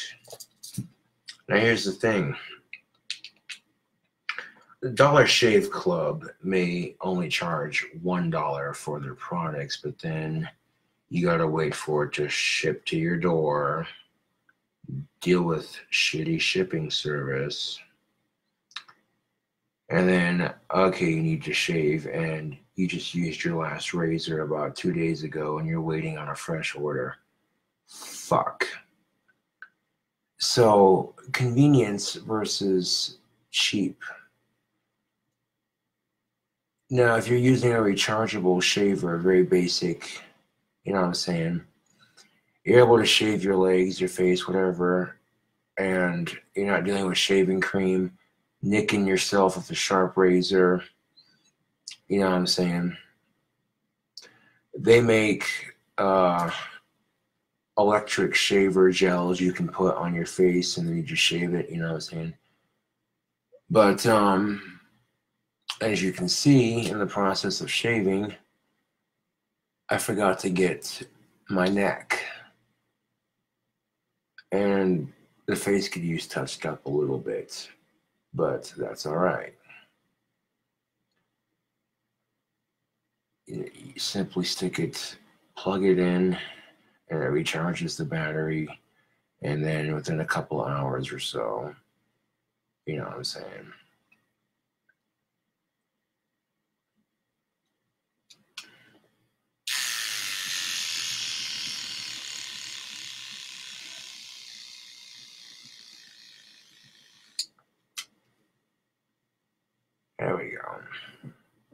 Now, here's the thing. The Dollar Shave Club may only charge $1 for their products, but then you gotta wait for it to ship to your door, deal with shitty shipping service, and then, okay, you need to shave, and you just used your last razor about 2 days ago, and you're waiting on a fresh order. Fuck. So, convenience versus cheap. Now, if you're using a rechargeable shaver, very basic, you know what I'm saying? You're able to shave your legs, your face, whatever, and you're not dealing with shaving cream, nicking yourself with a sharp razor. You know what I'm saying? They make electric shaver gels you can put on your face and then you just shave it, you know what I'm saying? But as you can see in the process of shaving, I forgot to get my neck. And the face could use touched up a little bit, but that's all right. You simply stick it, plug it in, and it recharges the battery, and then within a couple of hours or so, you know what I'm saying? There we go.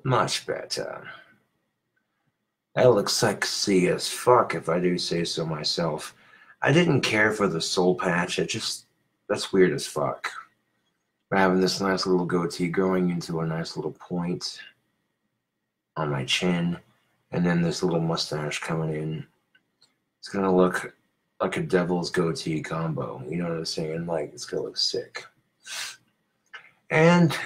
Much better. That looks sexy as fuck, if I do say so myself. I didn't care for the soul patch. That's weird as fuck. Having this nice little goatee growing into a nice little point on my chin, and then this little mustache coming in. It's gonna look like a devil's goatee combo. You know what I'm saying? Like, it's gonna look sick. And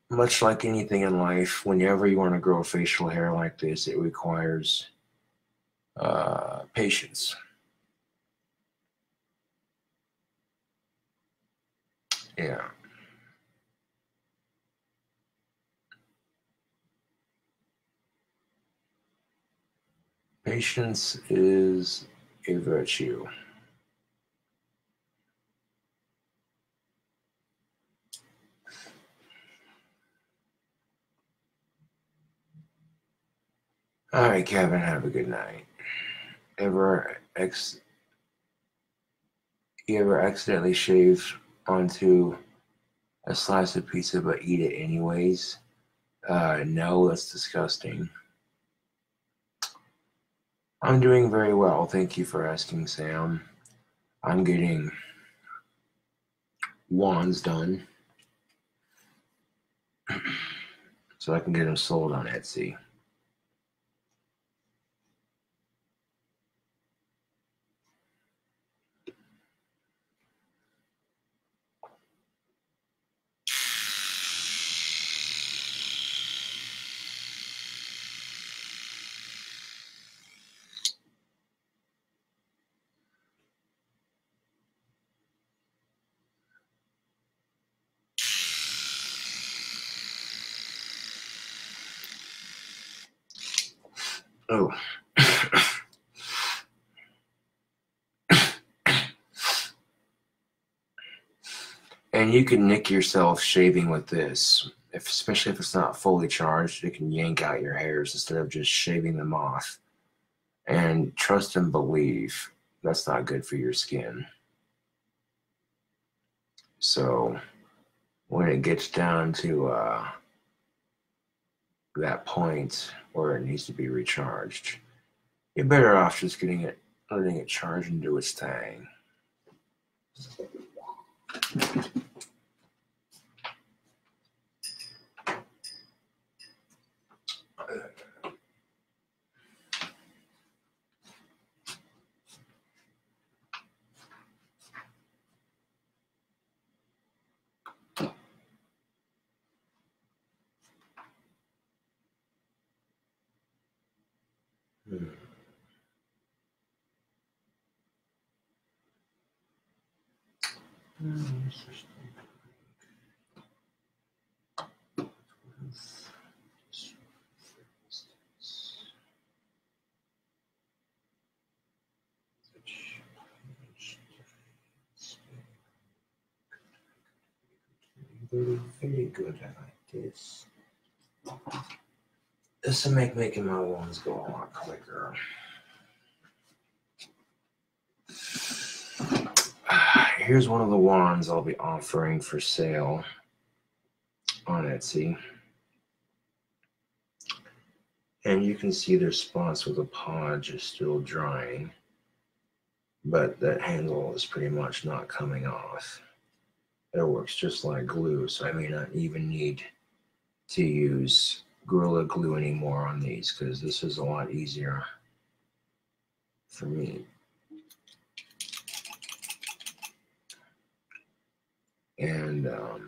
much like anything in life, whenever you want to grow facial hair like this, it requires patience. Yeah. Patience is a virtue. All right, Kevin, have a good night. You ever accidentally shave onto a slice of pizza but eat it anyways? No, that's disgusting. I'm doing very well. Thank you for asking, Sam. I'm getting wands done so I can get them sold on Etsy. Oh. And you can nick yourself shaving with this, especially if it's not fully charged. It can yank out your hairs instead of just shaving them off. And trust and believe, that's not good for your skin. So when it gets down to that point where it needs to be recharged, you're better off just letting it charge and do its thing. Very, very good. I like this. This will make making my ones go a lot quicker. Here's one of the wands I'll be offering for sale on Etsy. And you can see there's spots where the podge is still drying, but that handle is pretty much not coming off. It works just like glue, so I may not even need to use Gorilla Glue anymore on these because this is a lot easier for me. And there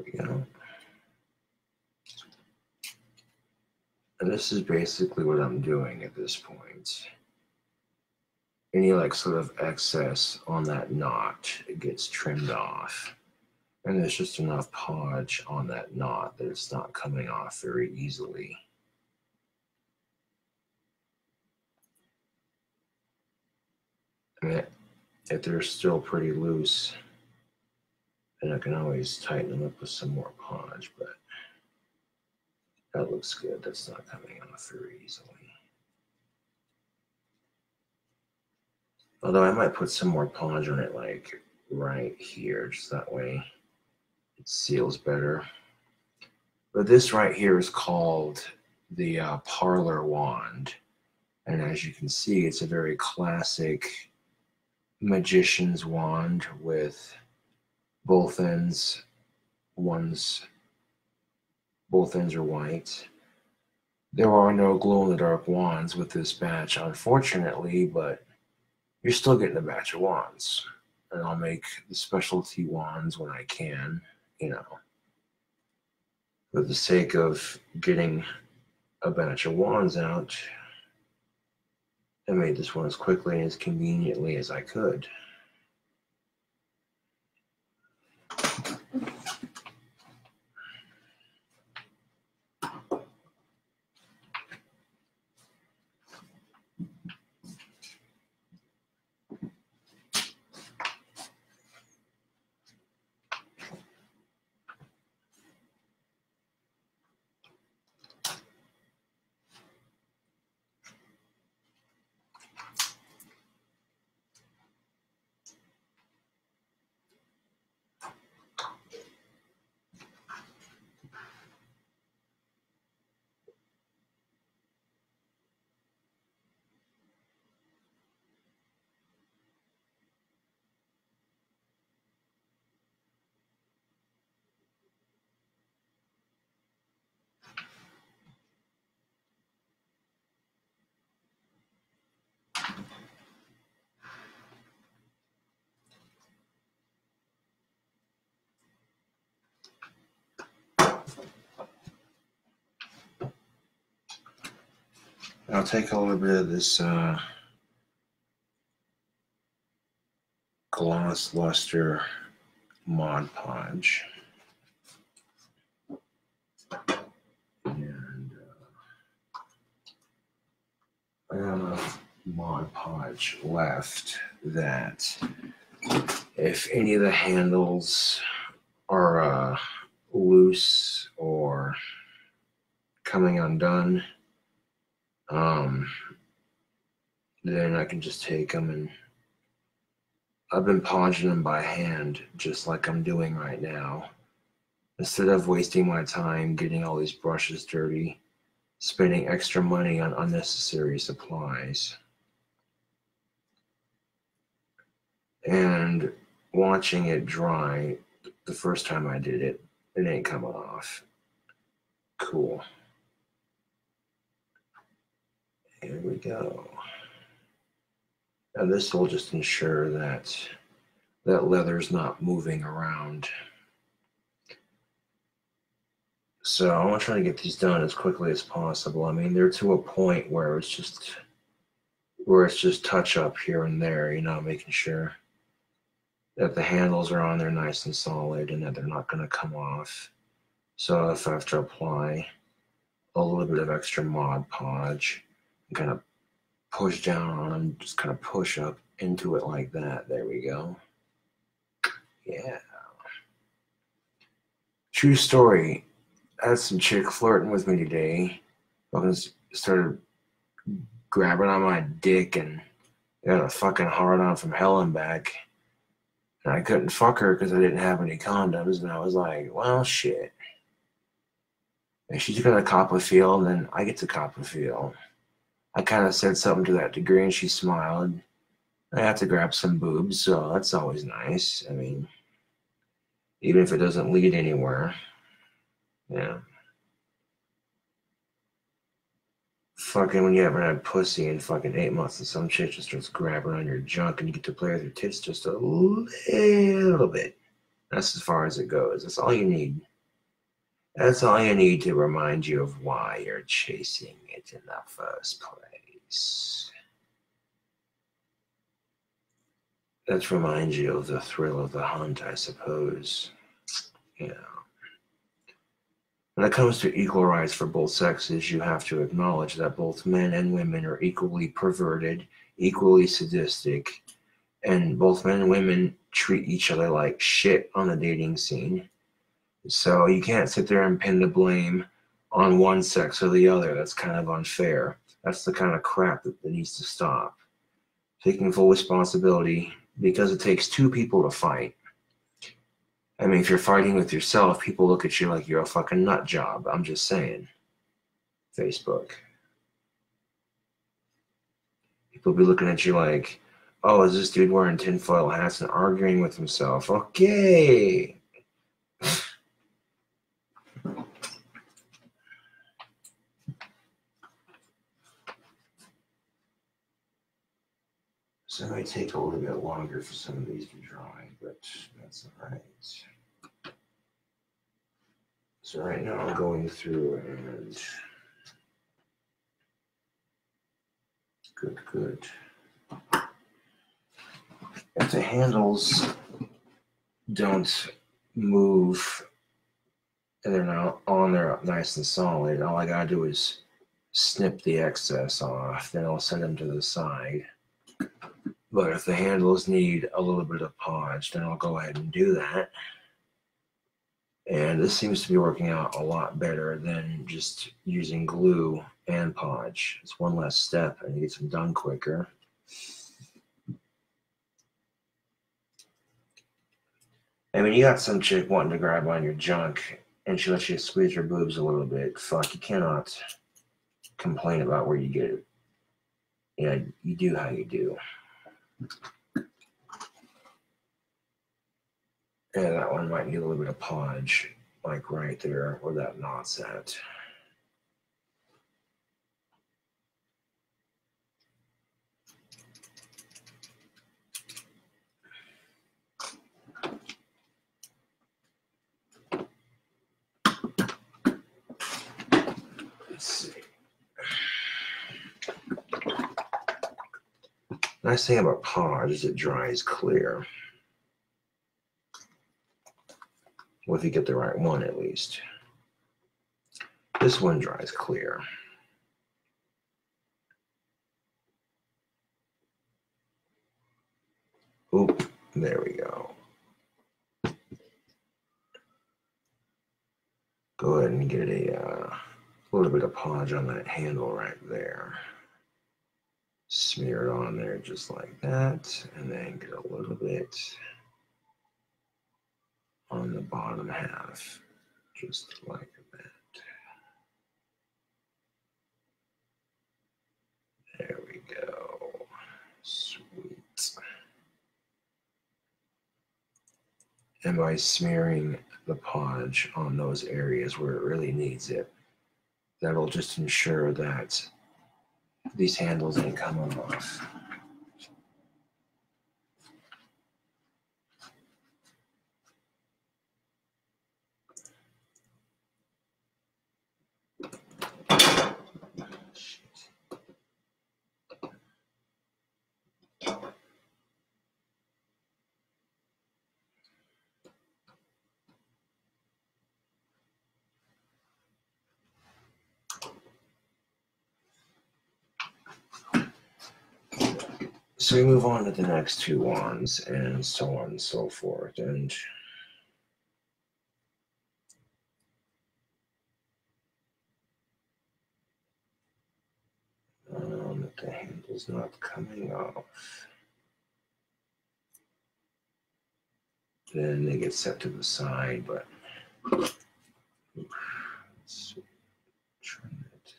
we go. And this is basically what I'm doing at this point. any like sort of excess on that knot, it gets trimmed off. And there's just enough podge on that knot that it's not coming off very easily. And if they're still pretty loose, then I can always tighten them up with some more podge, but that looks good. That's not coming off very easily. Although I might put some more podge on it, like right here, just that way it seals better. But this right here is called the parlor wand. And as you can see, it's a very classic magician's wand with both ends are white. There are no glow-in-the-dark wands with this batch, unfortunately, but you're still getting a batch of wands. And I'll make the specialty wands when I can, you know. For the sake of getting a batch of wands out, I made this one as quickly and as conveniently as I could. I'll take a little bit of this gloss luster Mod Podge, and I have enough Mod Podge left that if any of the handles are loose or coming undone, then I can just take them, and I've been podging them by hand just like I'm doing right now, instead of wasting my time getting all these brushes dirty, spending extra money on unnecessary supplies, and watching it dry. The first time I did it, it ain't coming off. Cool. Here we go. And this will just ensure that that leather's not moving around. So I want to try to get these done as quickly as possible. I mean, they're to a point where it's just touch up here and there, you know, making sure that the handles are on there nice and solid and that they're not going to come off. So if I have to apply a little bit of extra Mod Podge and kind of push down on them, just kind of push up into it like that. There we go. Yeah. True story. I had some chick flirting with me today. Fucking started grabbing on my dick and got a fucking hard on from hell and back. And I couldn't fuck her because I didn't have any condoms. And I was like, well, shit. And she's gonna cop a feel, and then I get to cop a feel. I kind of said something to that degree, and she smiled. I have to grab some boobs, so that's always nice. I mean, even if it doesn't lead anywhere. Yeah. Fucking when you haven't had pussy in fucking 8 months and some chick just starts grabbing on your junk and you get to play with your tits just a little bit. That's as far as it goes. That's all you need. That's all you need to remind you of why you're chasing it in the first place. That reminds you of the thrill of the hunt, I suppose. Yeah. When it comes to equal rights for both sexes, you have to acknowledge that both men and women are equally perverted, equally sadistic, and both men and women treat each other like shit on the dating scene. So you can't sit there and pin the blame on one sex or the other. That's kind of unfair. That's the kind of crap that needs to stop. Taking full responsibility, because it takes two people to fight. I mean, if you're fighting with yourself, people look at you like you're a fucking nut job. I'm just saying. Facebook. People be looking at you like, oh, is this dude wearing tinfoil hats and arguing with himself? Okay. So it might take a little bit longer for some of these to dry, but that's all right. So right now I'm going through and good. If the handles don't move and they're not on there nice and solid, all I gotta do is snip the excess off, then I'll set them to the side. But if the handles need a little bit of polish, then I'll go ahead and do that. And this seems to be working out a lot better than just using glue and polish. It's one less step and it gets them done quicker. I mean, you got some chick wanting to grab on your junk and she lets you squeeze her boobs a little bit. Fuck, you cannot complain about where you get it. Yeah, you do how you do. And that one might need a little bit of podge, like right there where that knot's at. Let's see. Nice thing about podge is it dries clear. Well, if you get the right one, at least. This one dries clear. Oop, there we go. Go ahead and get a little bit of podge on that handle right there. Smear it on there just like that, and then get a little bit on the bottom half, just like that. There we go. Sweet. And by smearing the podge on those areas where it really needs it, that'll just ensure that these handles ain't coming off. So we move on to the next two wands and so on and so forth. And the handle's not coming off. Then they get set to the side, but let's see. Trim it.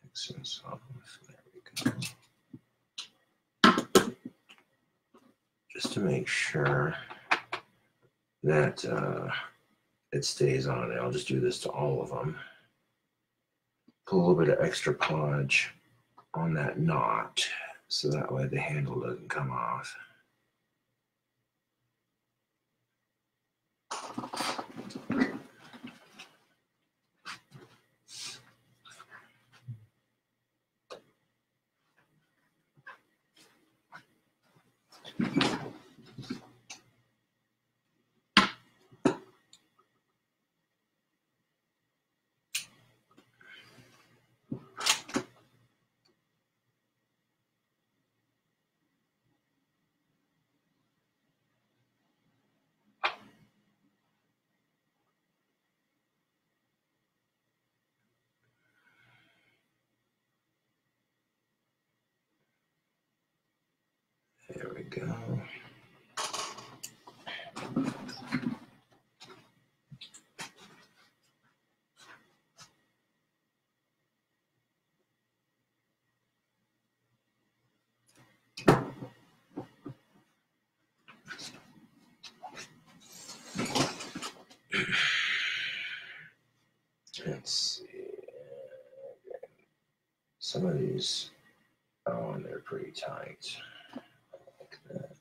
Excess off. There we go. Just to make sure that it stays on it, I'll just do this to all of them. Put a little bit of extra podge on that knot so that way the handle doesn't come off. There we go. Let's see. Some of these, oh, and they're pretty tight. Like that.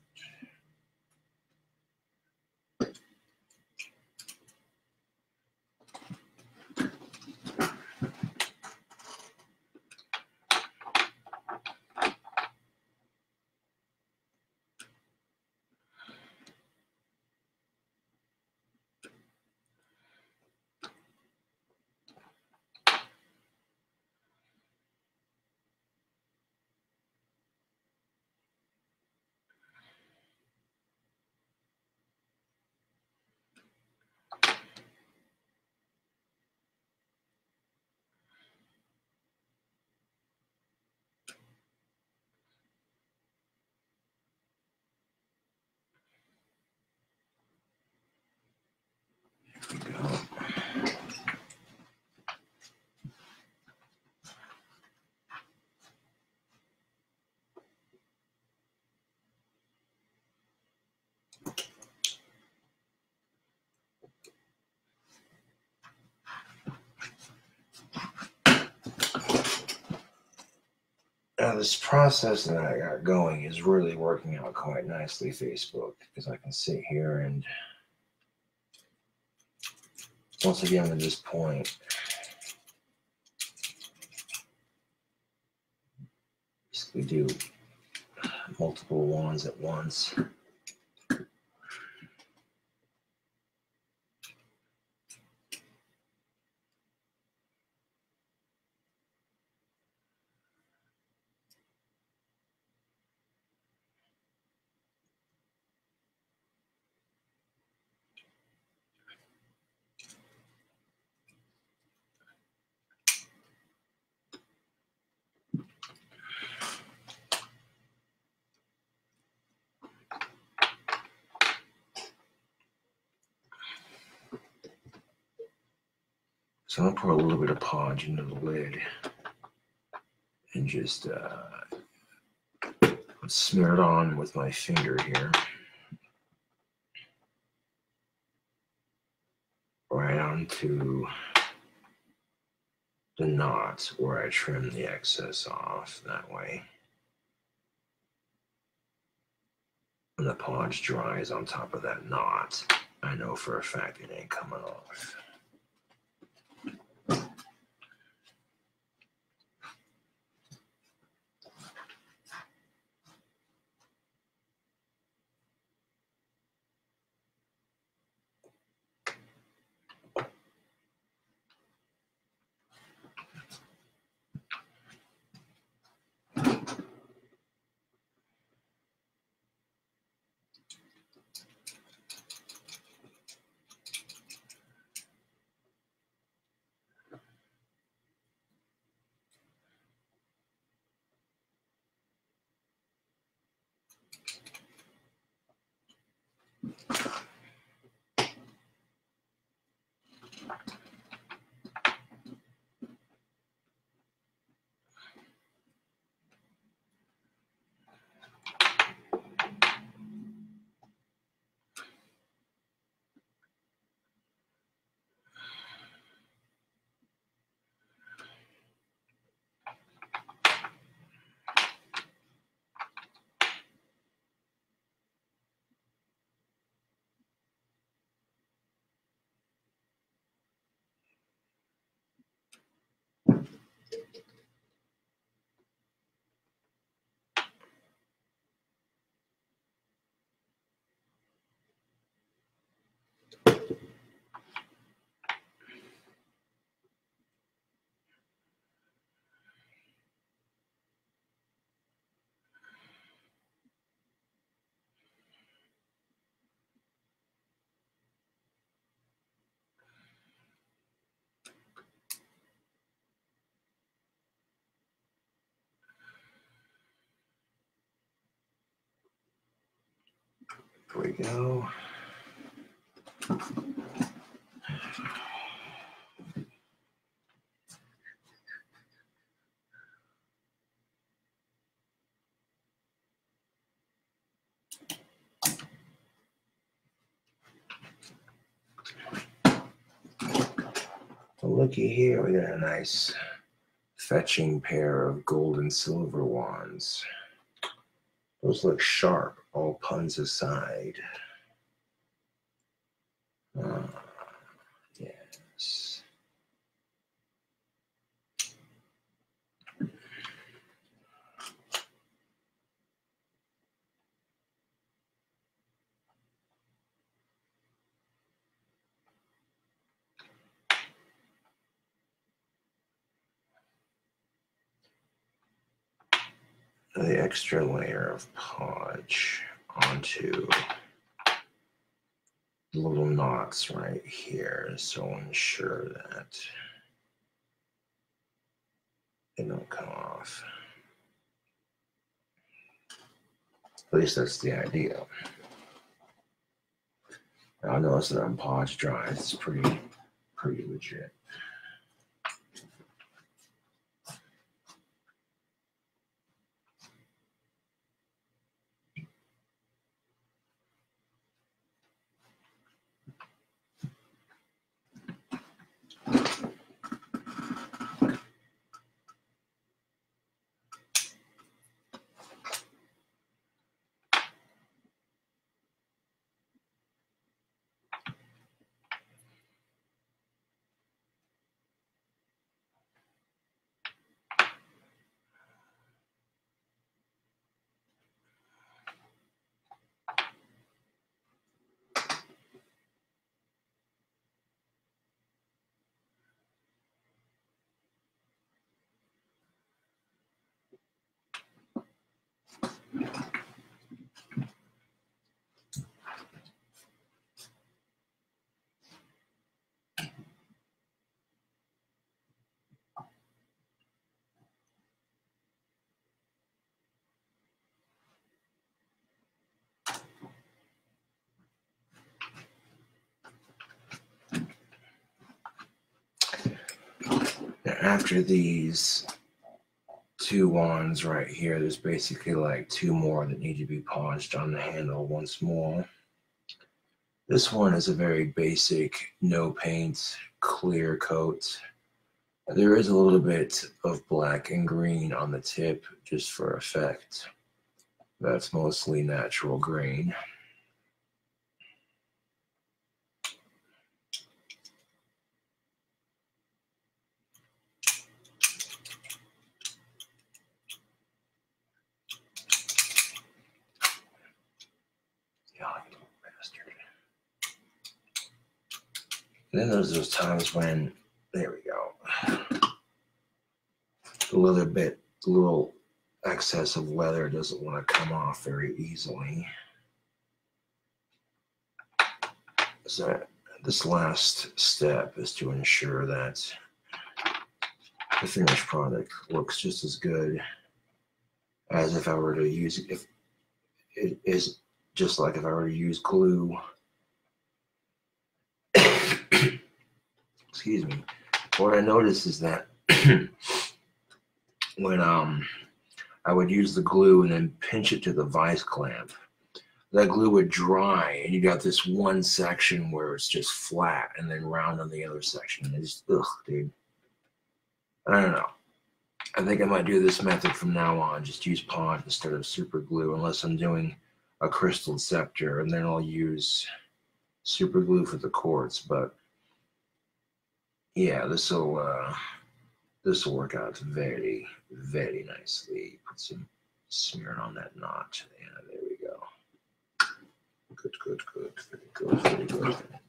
There we go. Now, this process that I got going is really working out quite nicely, Facebook, because I can sit here and once again at this point, basically do multiple ones at once. So I'm gonna pour a little bit of podge into the lid and just smear it on with my finger here, right onto the knot where I trim the excess off. That way, when the podge dries on top of that knot, I know for a fact it ain't coming off. There we go. So looky here, we got a nice fetching pair of gold and silver wands. Those look sharp, all puns aside. Yes. The extra layer of podge onto the little knots right here, so ensure that they don't come off. At least that's the idea. Now notice that I'm podge dry. It's pretty legit. After these two wands right here, there's basically like two more that need to be polished on the handle once more. This one is a very basic, no paint, clear coat. There is a little bit of black and green on the tip just for effect. That's mostly natural green. And then there's those times when, there we go, the little excess of leather doesn't want to come off very easily. So this last step is to ensure that the finished product looks just as good as if I were to use it. If it is just like if I were to use glue. Excuse me. What I noticed is that when I would use the glue and then pinch it to the vice clamp, that glue would dry, and you got this one section where it's just flat and then round on the other section. It's ugh, dude. I don't know. I think I might do this method from now on. Just use pod instead of super glue, unless I'm doing a crystal scepter, and then I'll use super glue for the quartz. But yeah, this will work out very, very nicely. Put some smearing on that knot. Yeah, there we go. Good, good, good. Very good, very good, very good.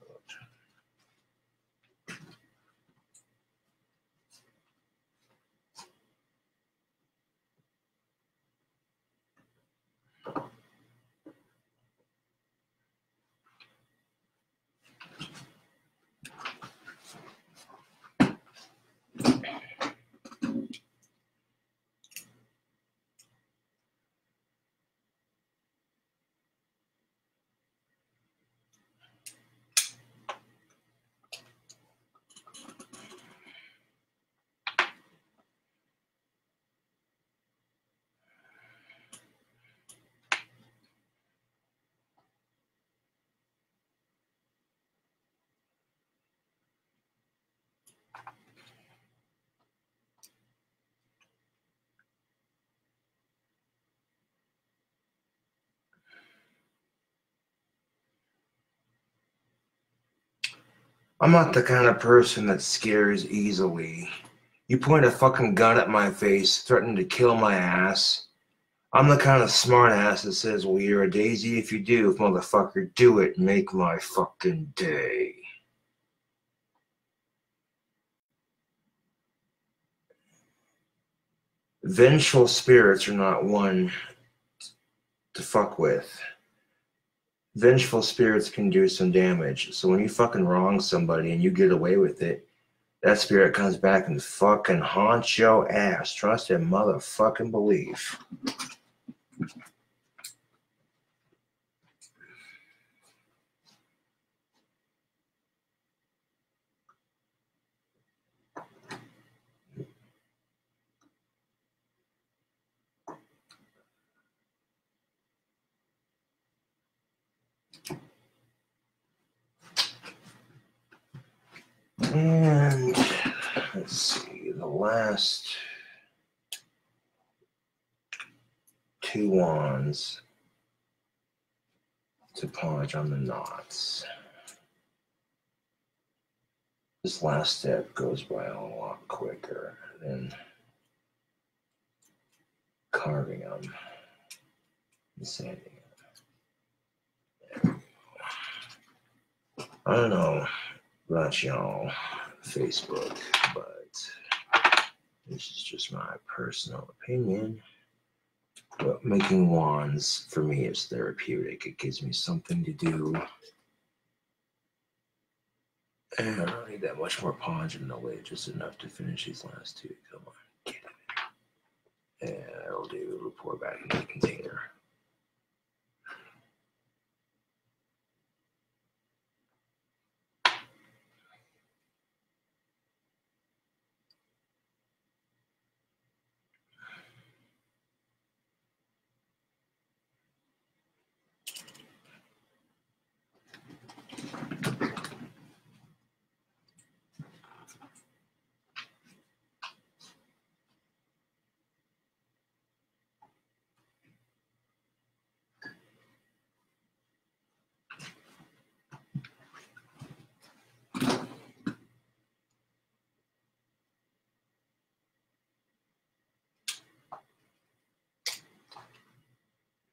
I'm not the kind of person that scares easily. You point a fucking gun at my face, threatening to kill my ass. I'm the kind of smart ass that says, well, you're a daisy if you do, motherfucker. Do it. Make my fucking day. Vengeful spirits are not one to fuck with. Vengeful spirits can do some damage. So when you fucking wrong somebody and you get away with it, that spirit comes back and fucking haunts your ass. Trust and motherfucking believe. And let's see, the last two wands to polish on the knots. This last step goes by a lot quicker than carving them and sanding them. I don't know about y'all, Facebook, but this is just my personal opinion. But making wands for me is therapeutic. It gives me something to do. And I don't need that much more polish in the lid, just enough to finish these last two. Come on, get it. And that'll do. It'll pour back into the container.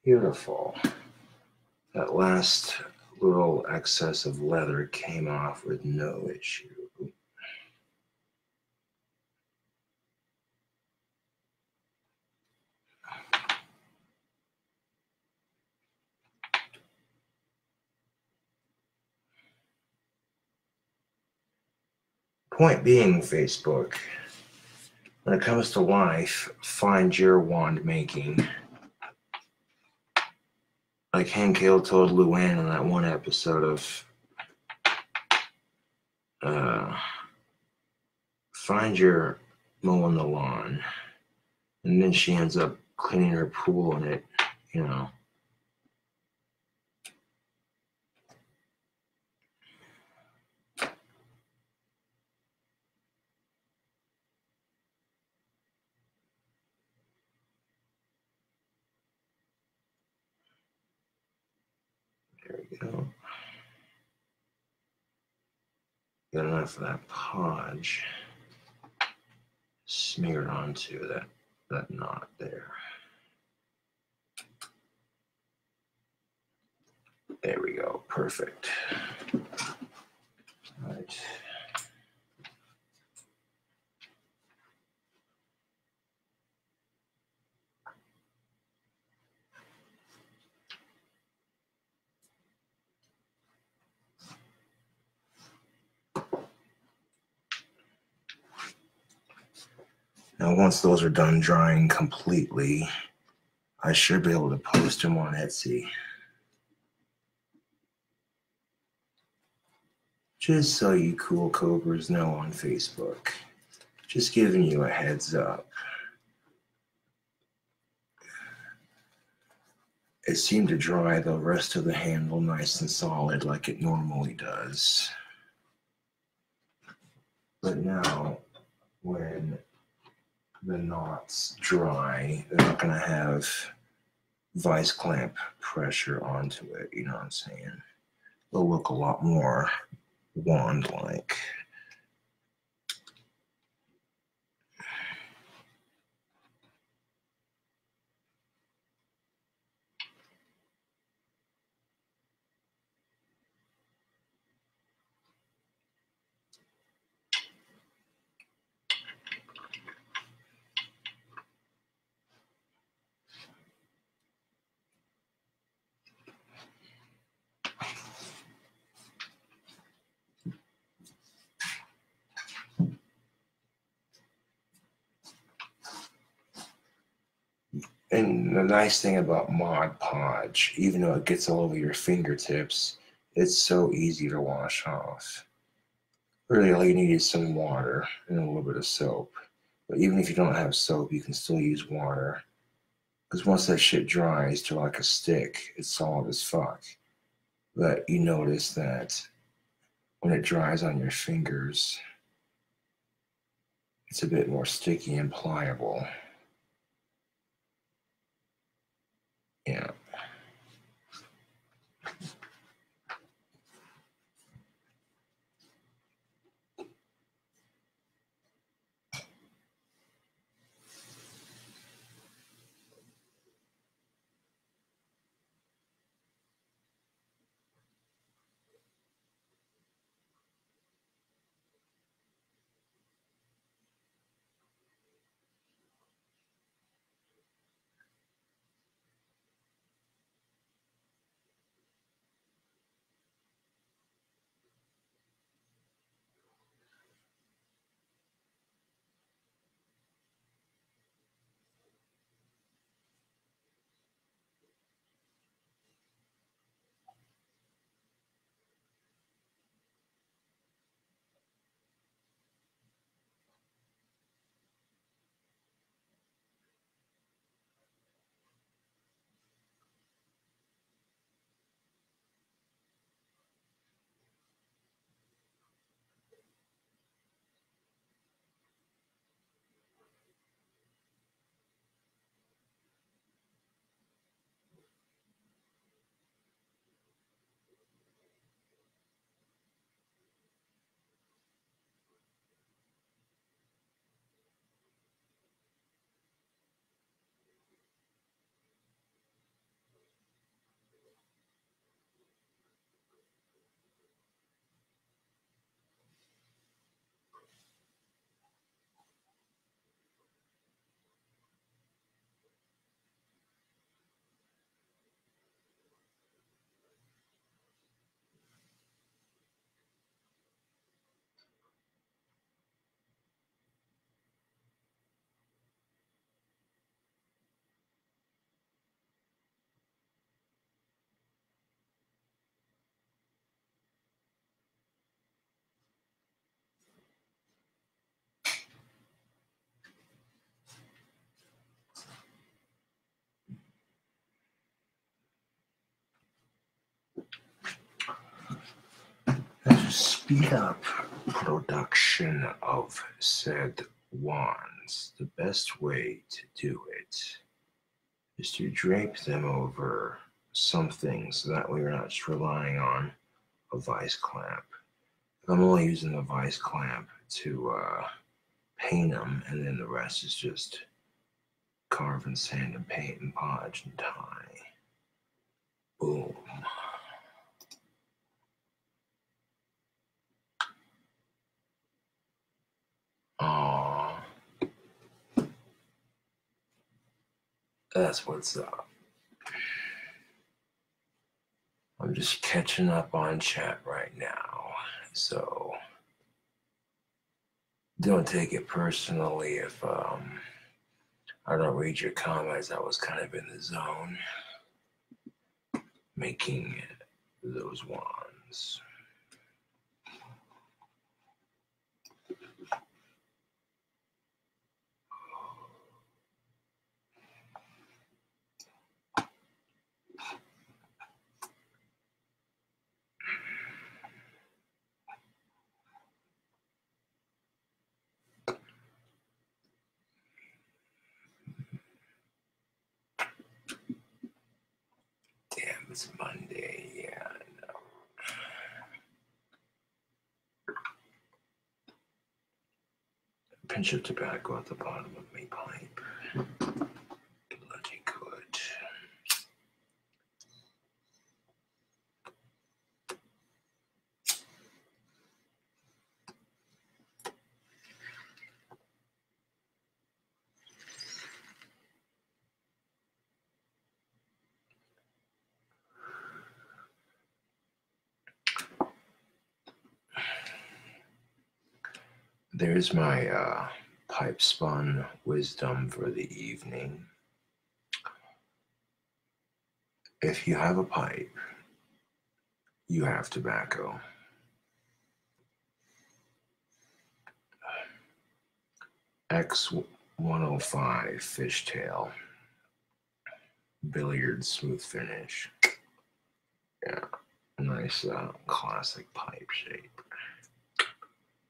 Beautiful. That last little excess of leather came off with no issue. Point being, Facebook, when it comes to life, find your wand making. Like Hank Hill told Luann in that one episode of find your mowing the lawn. And then she ends up cleaning her pool in it, you know. There we go. Got enough of that podge smeared onto that knot there. There we go. Perfect. All right. Now, once those are done drying completely, I should be able to post them on Etsy. Just so you cool cobras know on Facebook. Just giving you a heads up. It seemed to dry the rest of the handle nice and solid like it normally does. But now, when the knots dry, they're not going to have vice clamp pressure onto it, you know what I'm saying? They'll look a lot more wand-like. And the nice thing about Mod Podge, even though it gets all over your fingertips, it's so easy to wash off. Really, all you need is some water and a little bit of soap. But even if you don't have soap, you can still use water. Because once that shit dries to like a stick, it's solid as fuck. But you notice that when it dries on your fingers, it's a bit more sticky and pliable. Yeah. To speed up production of said wands, the best way to do it is to drape them over something so that way you're not just relying on a vice clamp. I'm only using the vice clamp to paint them, and then the rest is just carve and sand and paint and podge and tie. Boom. Aww. That's what's up. I'm just catching up on chat right now, so don't take it personally if I don't read your comments. I was kind of in the zone making those wands. Damn, it's Monday. Yeah, I know. pinch of tobacco at the bottom of my pipe. Bloody good. There's my pipe spun wisdom for the evening. If you have a pipe, you have tobacco. X105 fishtail. Billiard smooth finish. Yeah, nice classic pipe shape.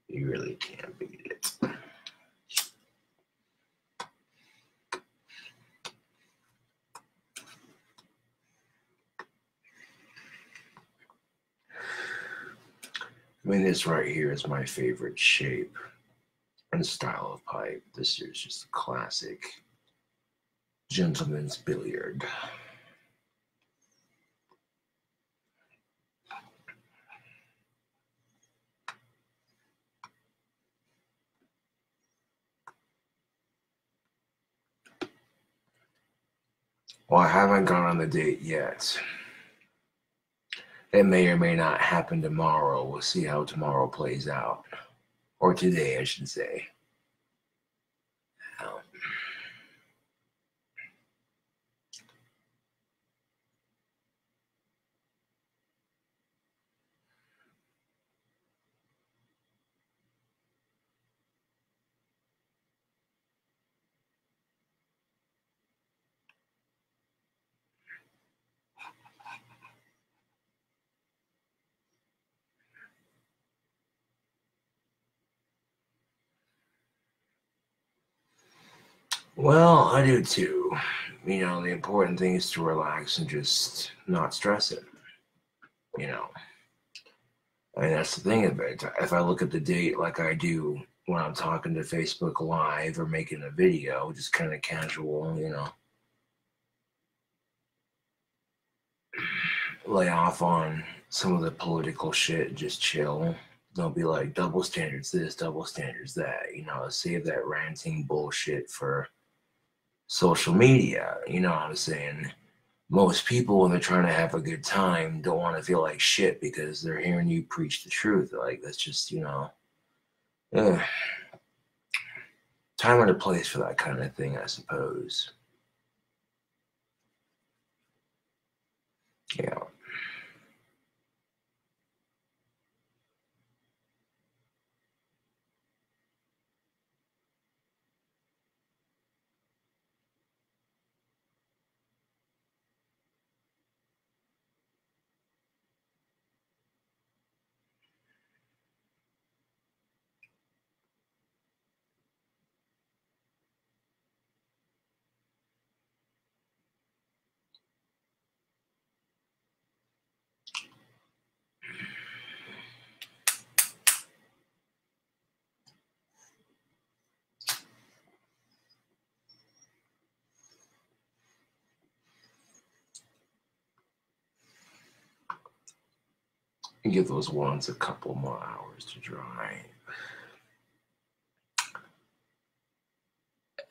You really can't beat it. I mean, this right here is my favorite shape and style of pipe. This is just a classic gentleman's billiard. Well, I haven't gone on the date yet. It may or may not happen tomorrow. We'll see how tomorrow plays out. Or today, I should say. Well, I do too. You know, the important thing is to relax and just not stress it. You know, I mean, that's the thing of it. If I look at the date like I do when I'm talking to Facebook Live or making a video, just kind of casual, you know, lay off on some of the political shit, just chill. Don't be like double standards this, double standards that, you know, save that ranting bullshit for social media. You know what I'm saying? Most people, when they're trying to have a good time, don't want to feel like shit because they're hearing you preach the truth. Like, that's just, you know, time and a place for that kind of thing, I suppose. Yeah. Give those ones a couple more hours to dry.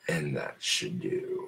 And that should do.